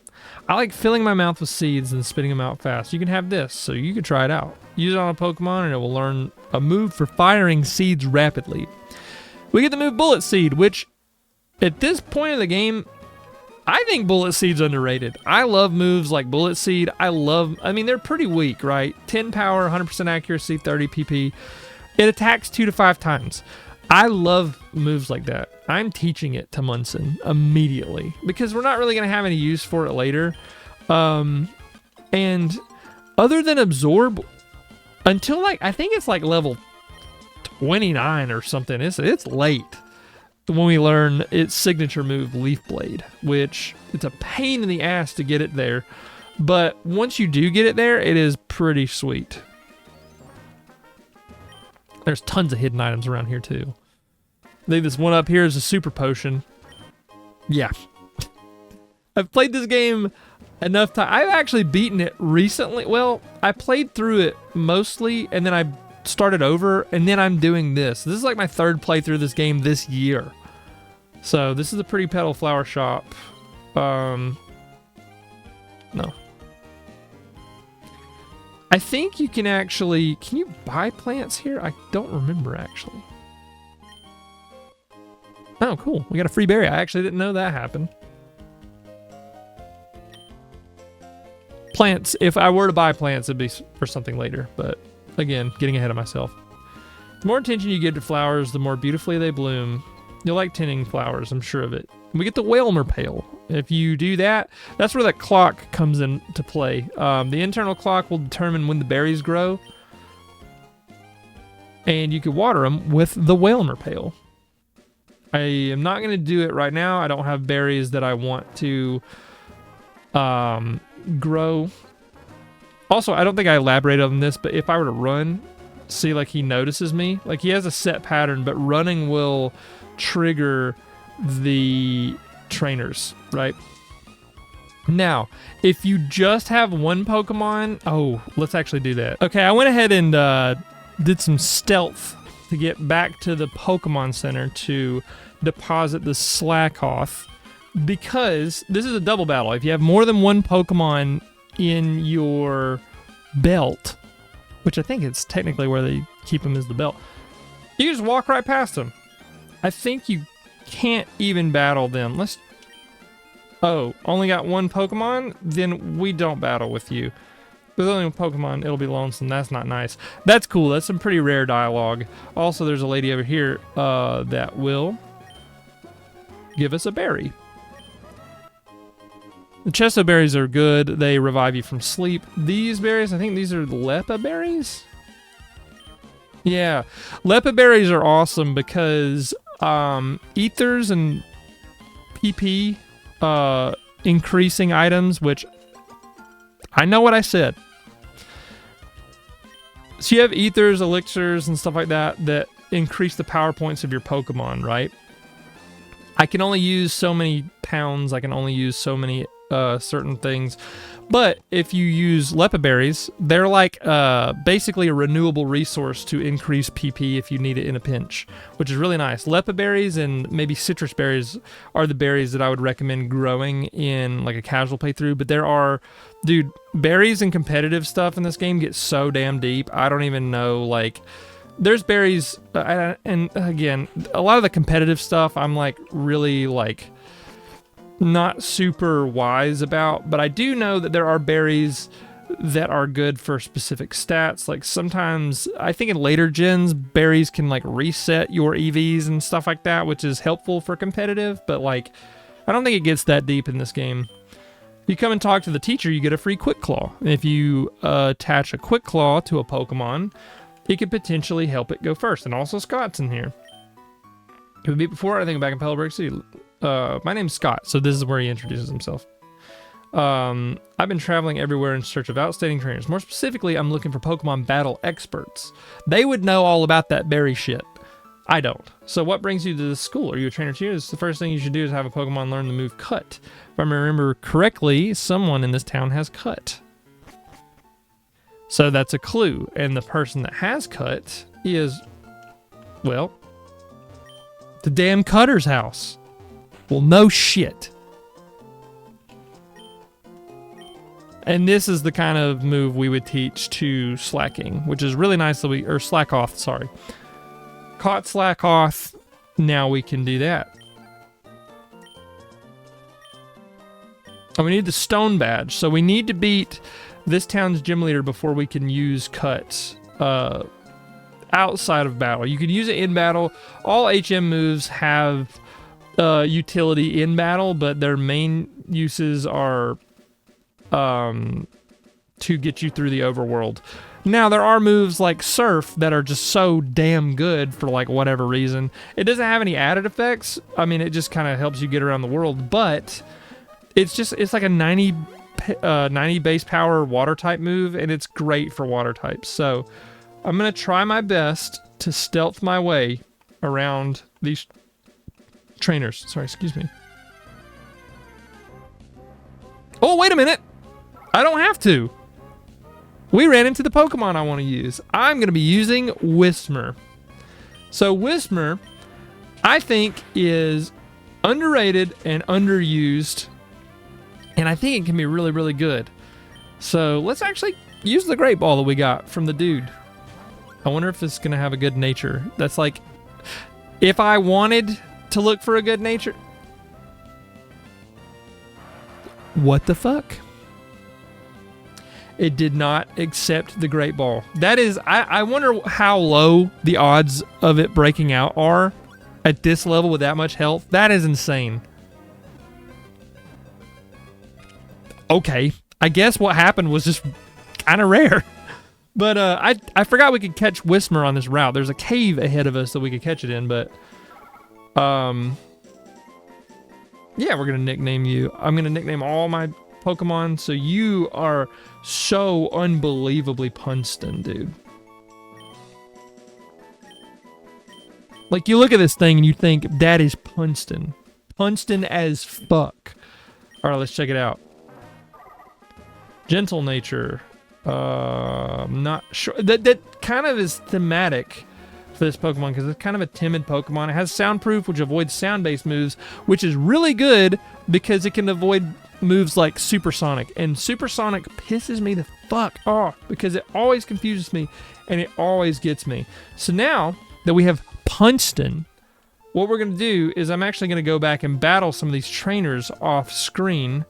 I like filling my mouth with seeds and spitting them out fast. You can have this, so you can try it out. Use it on a Pokemon and it will learn a move for firing seeds rapidly. We get the move Bullet Seed, which at this point of the game, I think Bullet Seed's underrated. I love moves like Bullet Seed. I mean, they're pretty weak, right? 10 power, 100% accuracy, 30 PP. It attacks 2 to 5 times. I love moves like that. I'm teaching it to Munson immediately because we're not really going to have any use for it later. And other than absorb, until like, I think it's like level 29 or something, it's late when we learn its signature move, Leaf Blade, which it's a pain in the ass to get it there. But once you do get it there, it is pretty sweet. There's tons of hidden items around here too. I think this one up here is a super potion. Yeah. I've played this game enough time. I've actually beaten it recently. Well, I played through it mostly, and then I started over, and then I'm doing this. This is like my third playthrough of this game this year. So this is a pretty petal flower shop. No. I think you can actually... Can you buy plants here? I don't remember, actually. Oh, cool. We got a free berry. I actually didn't know that happened. Plants. If I were to buy plants, it'd be for something later. But, again, getting ahead of myself. The more attention you give to flowers, the more beautifully they bloom. You'll like tending flowers, I'm sure of it. We get the Whalmer Pail. If you do that, that's where that clock comes into play. The internal clock will determine when the berries grow. And you can water them with the Whalmer Pail. I am not going to do it right now. I don't have berries that I want to grow. Also, I don't think I elaborated on this, but if I were to run, see, like, he notices me. Like, he has a set pattern, but running will trigger the trainers, right? Now, if you just have one Pokemon... Oh, let's actually do that. Okay, I went ahead and did some stealth to get back to the Pokemon Center to deposit the Slackoth, because this is a double battle. If you have more than one Pokemon in your belt, which I think it's technically where they keep them is the belt, you just walk right past them. I think you can't even battle them. Oh, only got one Pokemon? Then we don't battle with you. There's only one Pokemon, it'll be lonesome. That's not nice. That's cool. That's some pretty rare dialogue. Also, there's a lady over here that will give us a berry. The Chesto berries are good. They revive you from sleep. These berries, I think these are Lepa berries? Yeah. Lepa berries are awesome because ethers and PP increasing items, which I know what I said. So you have ethers, elixirs, and stuff like that that increase the power points of your Pokemon, right? I can only use so many pounds. I can only use so many certain things. But if you use Lepa berries, they're like basically a renewable resource to increase PP if you need it in a pinch, which is really nice. Lepa berries and maybe citrus berries are the berries that I would recommend growing in like a casual playthrough. But there are, dude, berries and competitive stuff in this game get so damn deep. I don't even know, like, there's berries, and again, a lot of the competitive stuff I'm like really like not super wise about, but I do know that there are berries that are good for specific stats. Like sometimes, I think in later gens, berries can like reset your EVs and stuff like that, which is helpful for competitive, but like, I don't think it gets that deep in this game. If you come and talk to the teacher, you get a free Quick Claw. If you attach a Quick Claw to a Pokemon, it could potentially help it go first. And also Scott's in here. It would be before I think back in Pellowburg City. My name's Scott, so this is where he introduces himself. I've been traveling everywhere in search of outstanding trainers. More specifically, I'm looking for Pokemon battle experts. They would know all about that berry shit. I don't. So what brings you to this school? Are you a trainer too? The first thing you should do is have a Pokemon learn the move Cut. If I remember correctly, someone in this town has Cut. So that's a clue. And the person that has Cut is, well, the damn Cutter's house. Well, no shit. And this is the kind of move we would teach to Slacking, which is really nice that or Slackoth, sorry. Caught Slackoth, now we can do that. And we need the Stone Badge, so we need to beat this town's gym leader before we can use Cut outside of battle. You can use it in battle. All HM moves have utility in battle, but their main uses are to get you through the overworld. Now, there are moves like Surf that are just so damn good for like whatever reason. It doesn't have any added effects. I mean, it just kind of helps you get around the world, but it's like a 90 base power water type move, and it's great for water types. So I'm going to try my best to stealth my way around these trainers. Sorry, excuse me. Oh, wait a minute. I don't have to. We ran into the Pokemon I want to use. I'm going to be using Whismur. So Whismur, I think, is underrated and underused, and I think it can be really, really good. So let's actually use the Great Ball that we got from the dude. I wonder if it's going to have a good nature. That's like, if I wanted to look for a good nature. What the fuck? It did not accept the Great Ball. That is, I wonder how low the odds of it breaking out are at this level with that much health. That is insane. Okay, I guess what happened was just kind of rare. But I forgot we could catch Whismur on this route. There's a cave ahead of us that we could catch it in, but yeah, we're gonna nickname you. I'm gonna nickname all my Pokemon, so you are so unbelievably Punston, dude. Like, you look at this thing and you think, that is Punston. Punston as fuck. Alright, let's check it out. Gentle nature. Not sure. That kind of is thematic for this Pokemon, because it's kind of a timid Pokemon. It has soundproof, which avoids sound-based moves, which is really good because it can avoid moves like Supersonic. And Supersonic pisses me the fuck off because it always confuses me and it always gets me. So now that we have Punston, what we're going to do is I'm actually going to go back and battle some of these trainers off screen.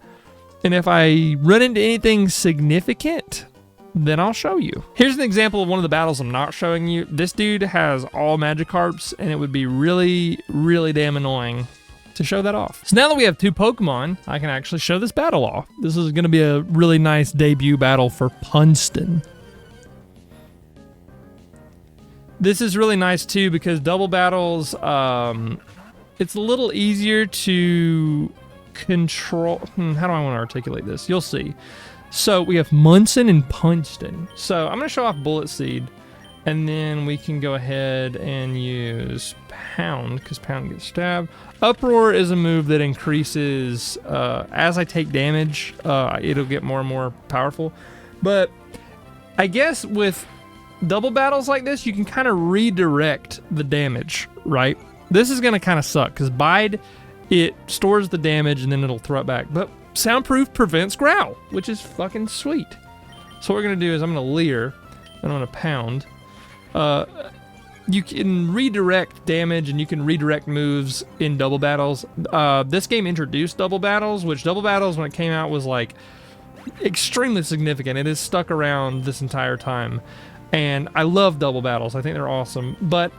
And if I run into anything significant, then I'll show you. Here's an example of one of the battles I'm not showing you. This dude has all Magikarps, and it would be really, really damn annoying to show that off. So now that we have two Pokemon, I can actually show this battle off. This is going to be a really nice debut battle for Punston. This is really nice too because double battles, it's a little easier to control. How do I want to articulate this? You'll see. So we have Munson and Punston. So I'm going to show off Bullet Seed, and then we can go ahead and use Pound, because Pound gets stabbed. Uproar is a move that increases, as I take damage, it'll get more and more powerful. But I guess with double battles like this, you can kind of redirect the damage, right? This is going to kind of suck, because Bide, it stores the damage and then it'll throw it back. But Soundproof prevents Growl, which is fucking sweet. So what we're going to do is I'm going to Leer, and I'm going to Pound. You can redirect damage and you can redirect moves in double battles. This game introduced double battles, which double battles when it came out was like extremely significant. It has stuck around this entire time. And I love double battles. I think they're awesome. But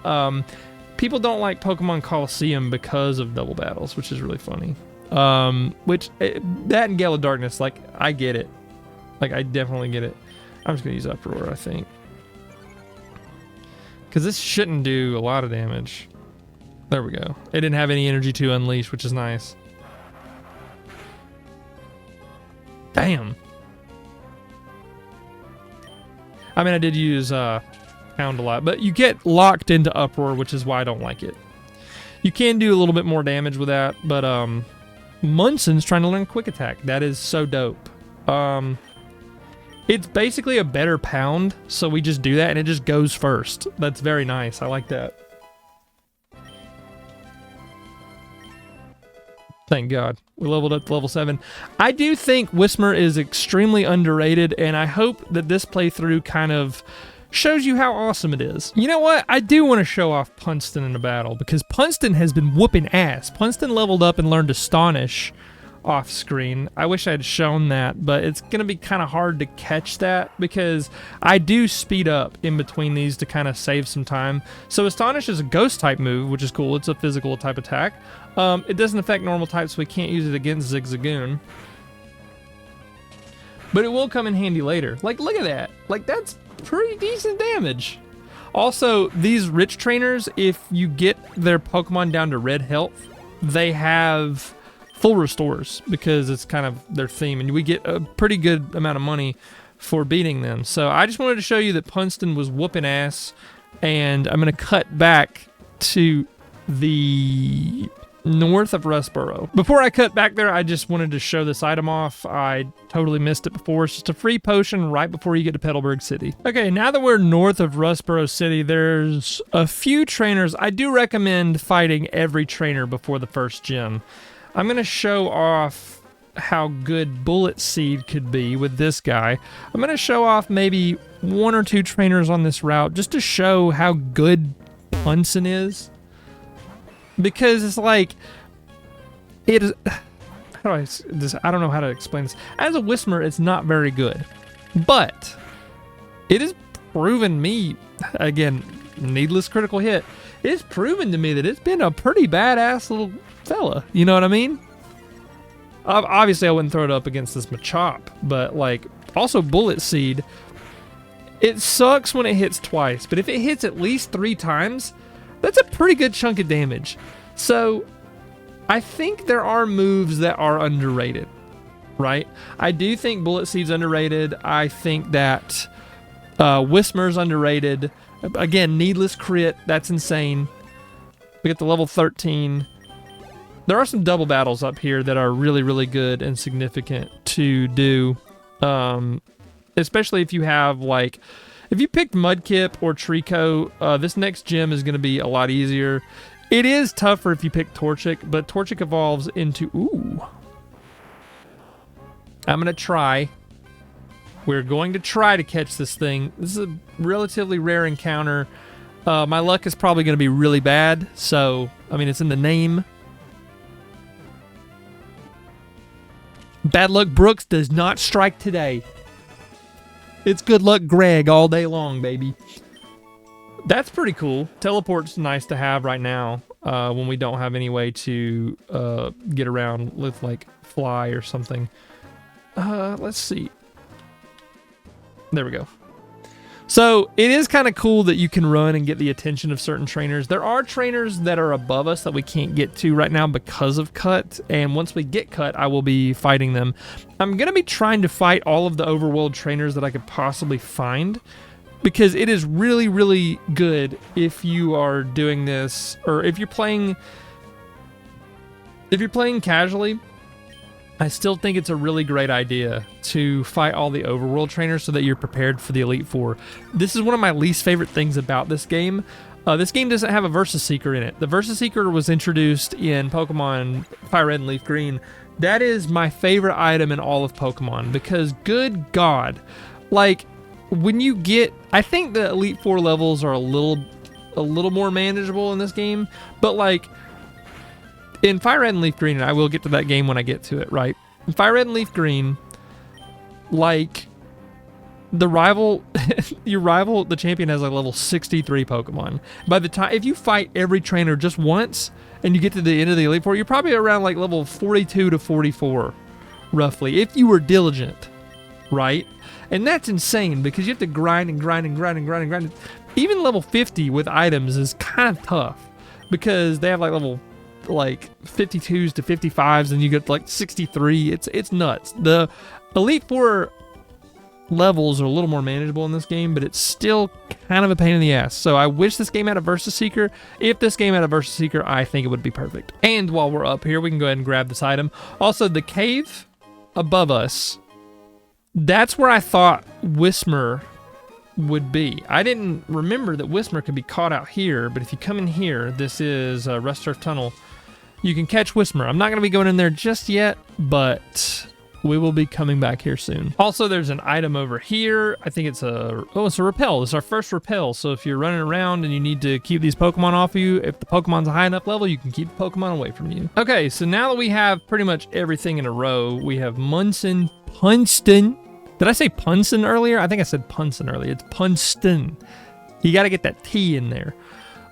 people don't like Pokemon Coliseum because of double battles, which is really funny. That and Gale of Darkness, like, I get it. Like, I definitely get it. I'm just gonna use Uproar, I think, because this shouldn't do a lot of damage. There we go. It didn't have any energy to unleash, which is nice. Damn. I mean, I did use Pound a lot, but you get locked into Uproar, which is why I don't like it. You can do a little bit more damage with that, but Munson's trying to learn Quick Attack. That is so dope. It's basically a better Pound, so we just do that and it just goes first. That's very nice. I like that. Thank God. We leveled up to level 7. I do think Whismur is extremely underrated, and I hope that this playthrough kind of shows you how awesome it is. You know what? I do want to show off Punston in a battle, because Punston has been whooping ass. Punston leveled up and learned Astonish off screen. I wish I had shown that, but it's going to be kind of hard to catch that because I do speed up in between these to kind of save some time. So Astonish is a ghost type move, which is cool. It's a physical type attack. It doesn't affect normal types, so we can't use it against Zigzagoon. but it will come in handy later. Like, look at that. Like, that's pretty decent damage. Also, these rich trainers, if you get their Pokemon down to red health, they have full restores because it's kind of their theme, and we get a pretty good amount of money for beating them. So I just wanted to show you that Punston was whooping ass, and I'm going to cut back to the north of Rustboro. Before I cut back there, I just wanted to show this item off. I totally missed it before. It's just a free potion right before you get to Petalburg City. Okay, now that we're north of Rustboro City, there's a few trainers. I do recommend fighting every trainer before the first gym. I'm going to show off how good Bullet Seed could be with this guy. I'm going to show off maybe 1 or 2 trainers on this route just to show how good Munson is. Because it's like, it is, I don't know how to explain this. As a Whismer, it's not very good. But it has proven me, again, needless critical hit, it's proven to me that it's been a pretty badass little fella. You know what I mean? Obviously, I wouldn't throw it up against this Machop, but like, also Bullet Seed, it sucks when it hits twice, but if it hits at least 3 times, that's a pretty good chunk of damage. So I think there are moves that are underrated, right? I do think Bullet Seed's underrated. I think that Whismer's underrated. Again, needless crit, that's insane. We get to level 13. There are some double battles up here that are really, really good and significant to do. Especially if you have, like, if you picked Mudkip or Trico, this next gym is going to be a lot easier. It is tougher if you pick Torchic, but Torchic evolves into... Ooh. I'm going to try. We're going to try to catch this thing. This is a relatively rare encounter. My luck is probably going to be really bad, so, I mean, it's in the name. Bad luck Brooks does not strike today. It's good luck Greg all day long, baby. That's pretty cool. Teleport's nice to have right now when we don't have any way to get around with, like, fly or something. Let's see. There we go. So it is kind of cool that you can run and get the attention of certain trainers. There are trainers that are above us that we can't get to right now because of Cut, and once we get Cut, I will be fighting them. I'm going to be trying to fight all of the overworld trainers that I could possibly find, because it is really, really good if you are doing this, or if you're playing casually. I still think it's a really great idea to fight all the overworld trainers so that you're prepared for the Elite Four. This is one of my least favorite things about this game. This game doesn't have a Versus Seeker in it. The Versus Seeker was introduced in Pokemon Fire Red and Leaf Green. That is my favorite item in all of Pokemon, because good God, like, when you get... I think the Elite Four levels are a little more manageable in this game, but like... in Fire Red and Leaf Green, and I will get to that game when I get to it, right? In Fire Red and Leaf Green, like, the rival, your rival, the champion, has like level 63 Pokemon. By the time, if you fight every trainer just once, and you get to the end of the Elite Four, you're probably around like level 42 to 44, roughly, if you were diligent, right? And that's insane, because you have to grind and grind and grind and grind and grind. Even level 50 with items is kind of tough, because they have like level... like 52s to 55s, and you get like 63. It's nuts. The Elite Four levels are a little more manageable in this game, but it's still kind of a pain in the ass. So I wish this game had a Versus Seeker. If this game had a Versus Seeker, I think it would be perfect. And while we're up here, we can go ahead and grab this item. Also, the cave above us, that's where I thought Whismer would be. I didn't remember that Whismer could be caught out here, but if you come in here, this is Rust Turf Tunnel, you can catch Whismer. I'm not going to be going in there just yet, but we will be coming back here soon. Also, there's an item over here. I think it's it's a repel. It's our first repel. So if you're running around and you need to keep these Pokemon off of you, if the Pokemon's a high enough level, you can keep the Pokemon away from you. Okay, so now that we have pretty much everything in a row, we have Munson, Punston. Did I say Punson earlier? I think I said Punson earlier. It's Punston. You got to get that T in there.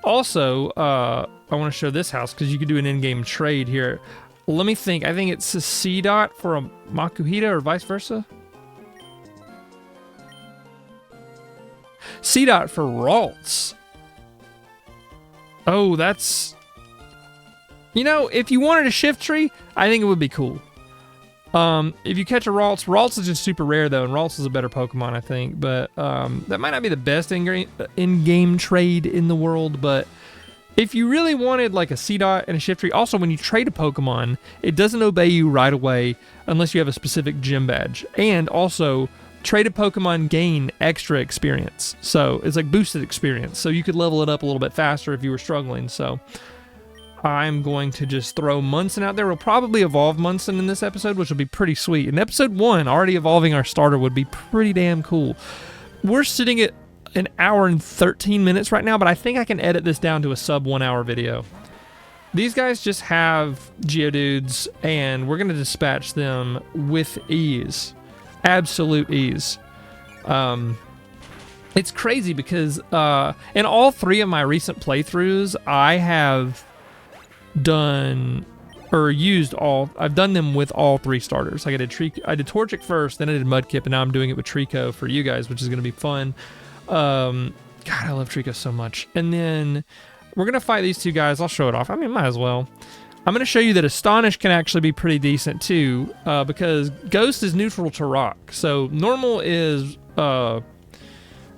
Also, I want to show this house because you could do an in-game trade here. Let me think. I think it's a C dot for a Makuhita or vice versa. C dot for Ralts. Oh, that's... You know, if you wanted a shift tree, I think it would be cool. If you catch a Ralts is just super rare though, and Ralts is a better Pokemon, I think. But that might not be the best in-game trade in the world. But if you really wanted like a C-Dot and a shift tree, also when you trade a Pokemon, it doesn't obey you right away unless you have a specific gym badge. And also, traded Pokemon gain extra experience. So it's like boosted experience. So you could level it up a little bit faster if you were struggling. So I'm going to just throw Munson out there. We'll probably evolve Munson in this episode, which will be pretty sweet. In episode 1, already evolving our starter would be pretty damn cool. We're sitting at an hour and 13 minutes right now, but I think I can edit this down to a sub 1 hour video. These guys just have Geodudes, and we're going to dispatch them with ease. Absolute ease. It's crazy because in all 3 of my recent playthroughs, I have done or used I've done them with all 3 starters. Like I did Torchic first, then I did Mudkip, and now I'm doing it with Trico for you guys, which is going to be fun. God, I love Trico so much. And then we're going to fight these 2 guys. I'll show it off. I mean, might as well. I'm going to show you that Astonish can actually be pretty decent too, because Ghost is neutral to Rock. So Normal is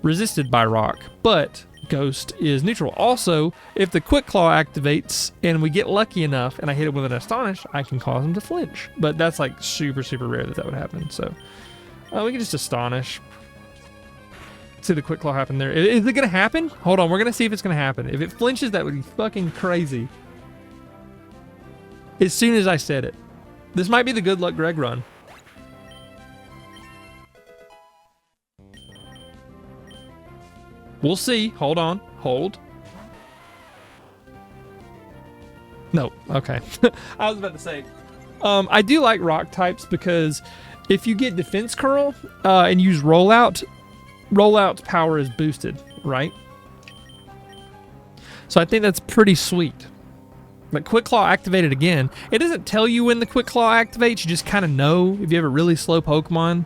resisted by Rock, but Ghost is neutral. Also, if the Quick Claw activates and we get lucky enough and I hit it with an Astonish, I can cause him to flinch. But that's like super, super rare that would happen. So we can just Astonish. See the Quick Claw happen there. Is it going to happen? Hold on, we're going to see if it's going to happen. If it flinches, that would be fucking crazy. As soon as I said it. This might be the Good Luck Greg run. We'll see. Hold on. Hold. No. Okay. I was about to say. I do like rock types because if you get Defense Curl and use Rollout's power is boosted, right? So I think that's pretty sweet. But Quick Claw activated again. It doesn't tell you when the Quick Claw activates. You just kind of know if you have a really slow Pokemon.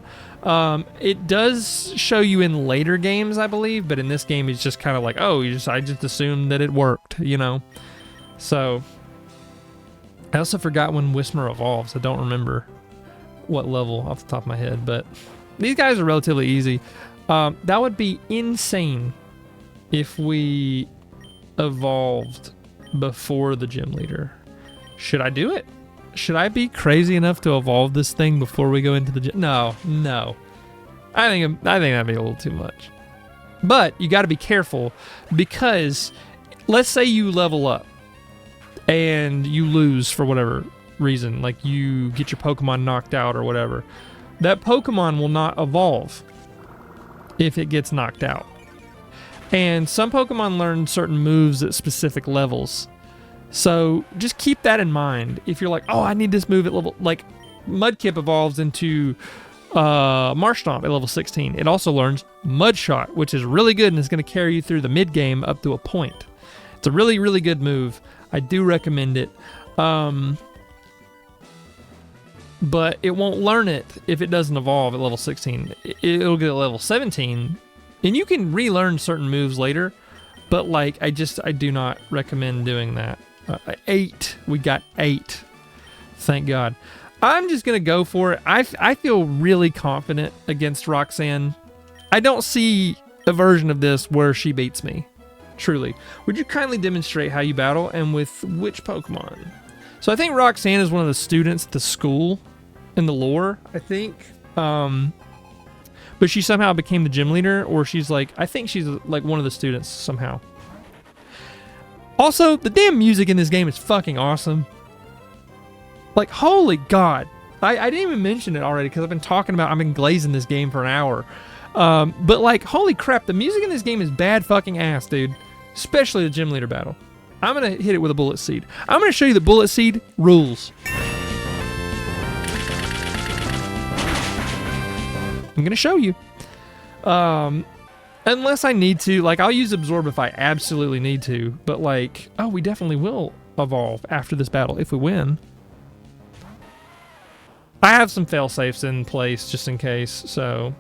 It does show you in later games, I believe, but in this game, it's just kind of like, oh, I just assumed that it worked, you know? So, I also forgot when Whismur evolves. I don't remember what level off the top of my head, but these guys are relatively easy. That would be insane if we evolved before the gym leader. Should I do it? Should I be crazy enough to evolve this thing before we go into the gym? No. I think that'd be a little too much. But you got to be careful because let's say you level up and you lose for whatever reason, like you get your Pokemon knocked out or whatever. That Pokemon will not evolve if it gets knocked out. And some Pokemon learn certain moves at specific levels. So just keep that in mind. If you're like, oh, I need this move at level... Like, Mudkip evolves into Marshtomp at level 16. It also learns Mud Shot, which is really good and is going to carry you through the mid-game up to a point. It's a really, really good move. I do recommend it. But it won't learn it if it doesn't evolve at level 16. It'll get at level 17... And you can relearn certain moves later, but like I do not recommend doing that. 8. We got 8. Thank God. I'm just gonna go for it. I feel really confident against Roxanne. I don't see a version of this where she beats me. Truly. Would you kindly demonstrate how you battle and with which Pokemon? So I think Roxanne is one of the students at the school in the lore, I think. But she somehow became the gym leader, or she's like, I think she's like one of the students somehow. Also, the damn music in this game is fucking awesome. Like, holy God. I didn't even mention it already because I've been glazing this game for an hour. But like, holy crap, the music in this game is bad fucking ass, dude. Especially the gym leader battle. I'm going to hit it with a Bullet Seed. I'm going to show you the Bullet Seed rules. I'm going to show you. Unless I need to. Like, I'll use Absorb if I absolutely need to. But, like, oh, we definitely will evolve after this battle if we win. I have some fail-safes in place just in case, so...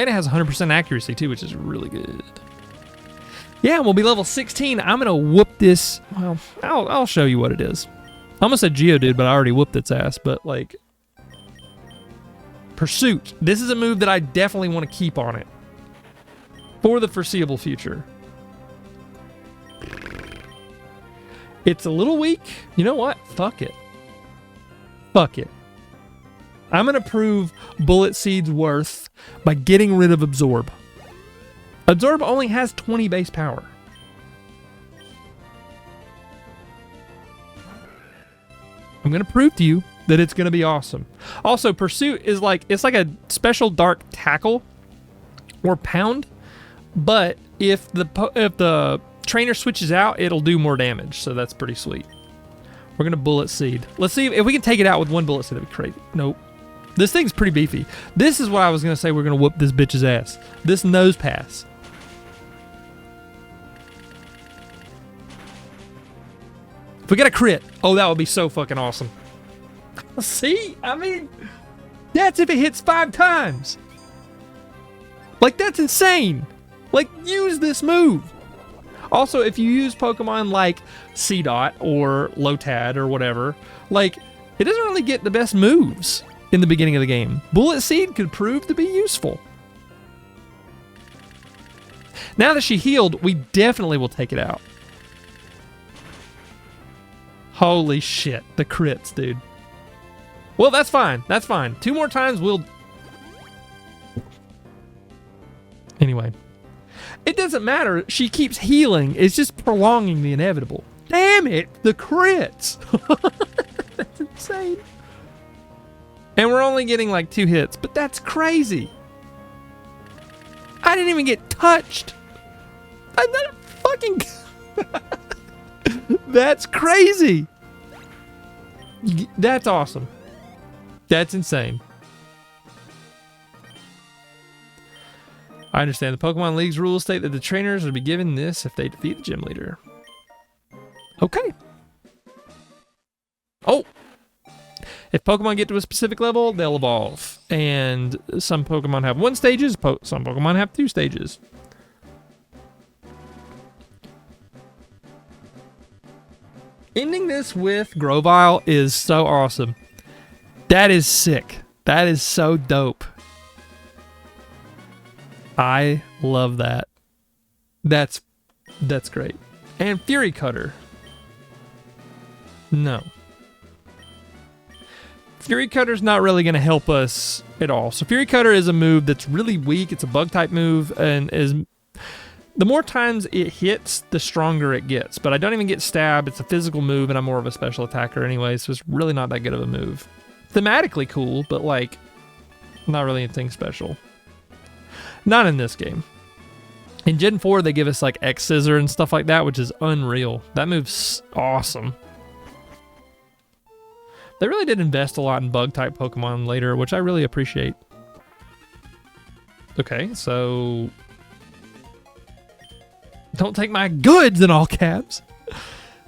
And it has 100% accuracy too, which is really good. Yeah, we'll be level 16. I'm going to whoop this. Well, I'll show you what it is. I almost said Geodude, but I already whooped its ass. But, like, Pursuit. This is a move that I definitely want to keep on it for the foreseeable future. It's a little weak. You know what? Fuck it. Fuck it. I'm going to prove Bullet Seed's worth by getting rid of Absorb. Absorb only has 20 base power. I'm going to prove to you that it's going to be awesome. Also, Pursuit is like, it's like a special dark tackle or pound, but if the trainer switches out, it'll do more damage, so that's pretty sweet. We're going to Bullet Seed. Let's see if we can take it out with one Bullet Seed. That'd be crazy. Nope. This thing's pretty beefy. This is what I was going to say we're going to whoop this bitch's ass. This Nose Pass. If we get a crit, oh, that would be so fucking awesome. See? I mean, that's if it hits 5 times. Like, that's insane. Like, use this move. Also, if you use Pokemon like Seedot or Lotad or whatever, like, it doesn't really get the best moves in the beginning of the game. Bullet Seed could prove to be useful. Now that she healed, we definitely will take it out. Holy shit, the crits, dude. Well, that's fine. That's fine. 2 more times, we'll... Anyway. It doesn't matter. She keeps healing. It's just prolonging the inevitable. Damn it, the crits. That's insane. And we're only getting like 2 hits, but that's crazy. I didn't even get touched. I'm not fucking... That's crazy. That's awesome. That's insane. I understand the Pokemon League's rules state that the trainers will be given this if they defeat the gym leader. Okay. Oh! If Pokemon get to a specific level, they'll evolve. And some Pokemon have 1 stages, some Pokemon have 2 stages. Ending this with Grovyle is so awesome. That is sick. That is so dope. I love that. That's great. And Fury Cutter. No. Fury Cutter's not really going to help us at all. So Fury Cutter is a move that's really weak. It's a bug type move and is... The more times it hits, the stronger it gets. But I don't even get stabbed. It's a physical move, and I'm more of a special attacker anyway, so it's really not that good of a move. Thematically cool, but, like, not really anything special. Not in this game. In Gen 4, they give us, like, X-Scissor and stuff like that, which is unreal. That move's awesome. They really did invest a lot in bug-type Pokemon later, which I really appreciate. Okay, so... Don't take my goods in all caps.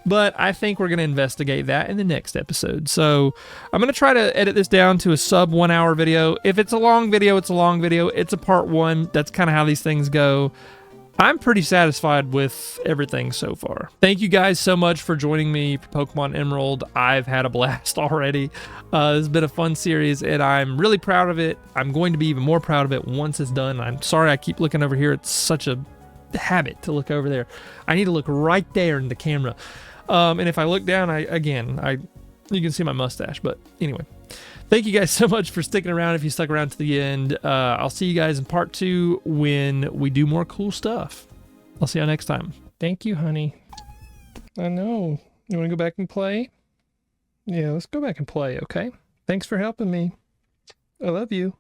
But I think we're going to investigate that in the next episode. So I'm going to try to edit this down to a sub 1 hour video. If it's a long video, it's a long video. It's a part 1. That's kind of how these things go. I'm pretty satisfied with everything so far. Thank you guys so much for joining me for Pokemon Emerald. I've had a blast already. This has been a fun series, and I'm really proud of it. I'm going to be even more proud of it once it's done. I'm sorry I keep looking over here. It's such a habit to look over there. I need to look right there in the camera. And if I look down, you can see my mustache. But anyway, thank you guys so much for sticking around. If you stuck around to the end, I'll see you guys in part 2 when we do more cool stuff. I'll see you next time. Thank you, honey. I know. You want to go back and play? Yeah, let's go back and play, okay? Thanks for helping me. I love you.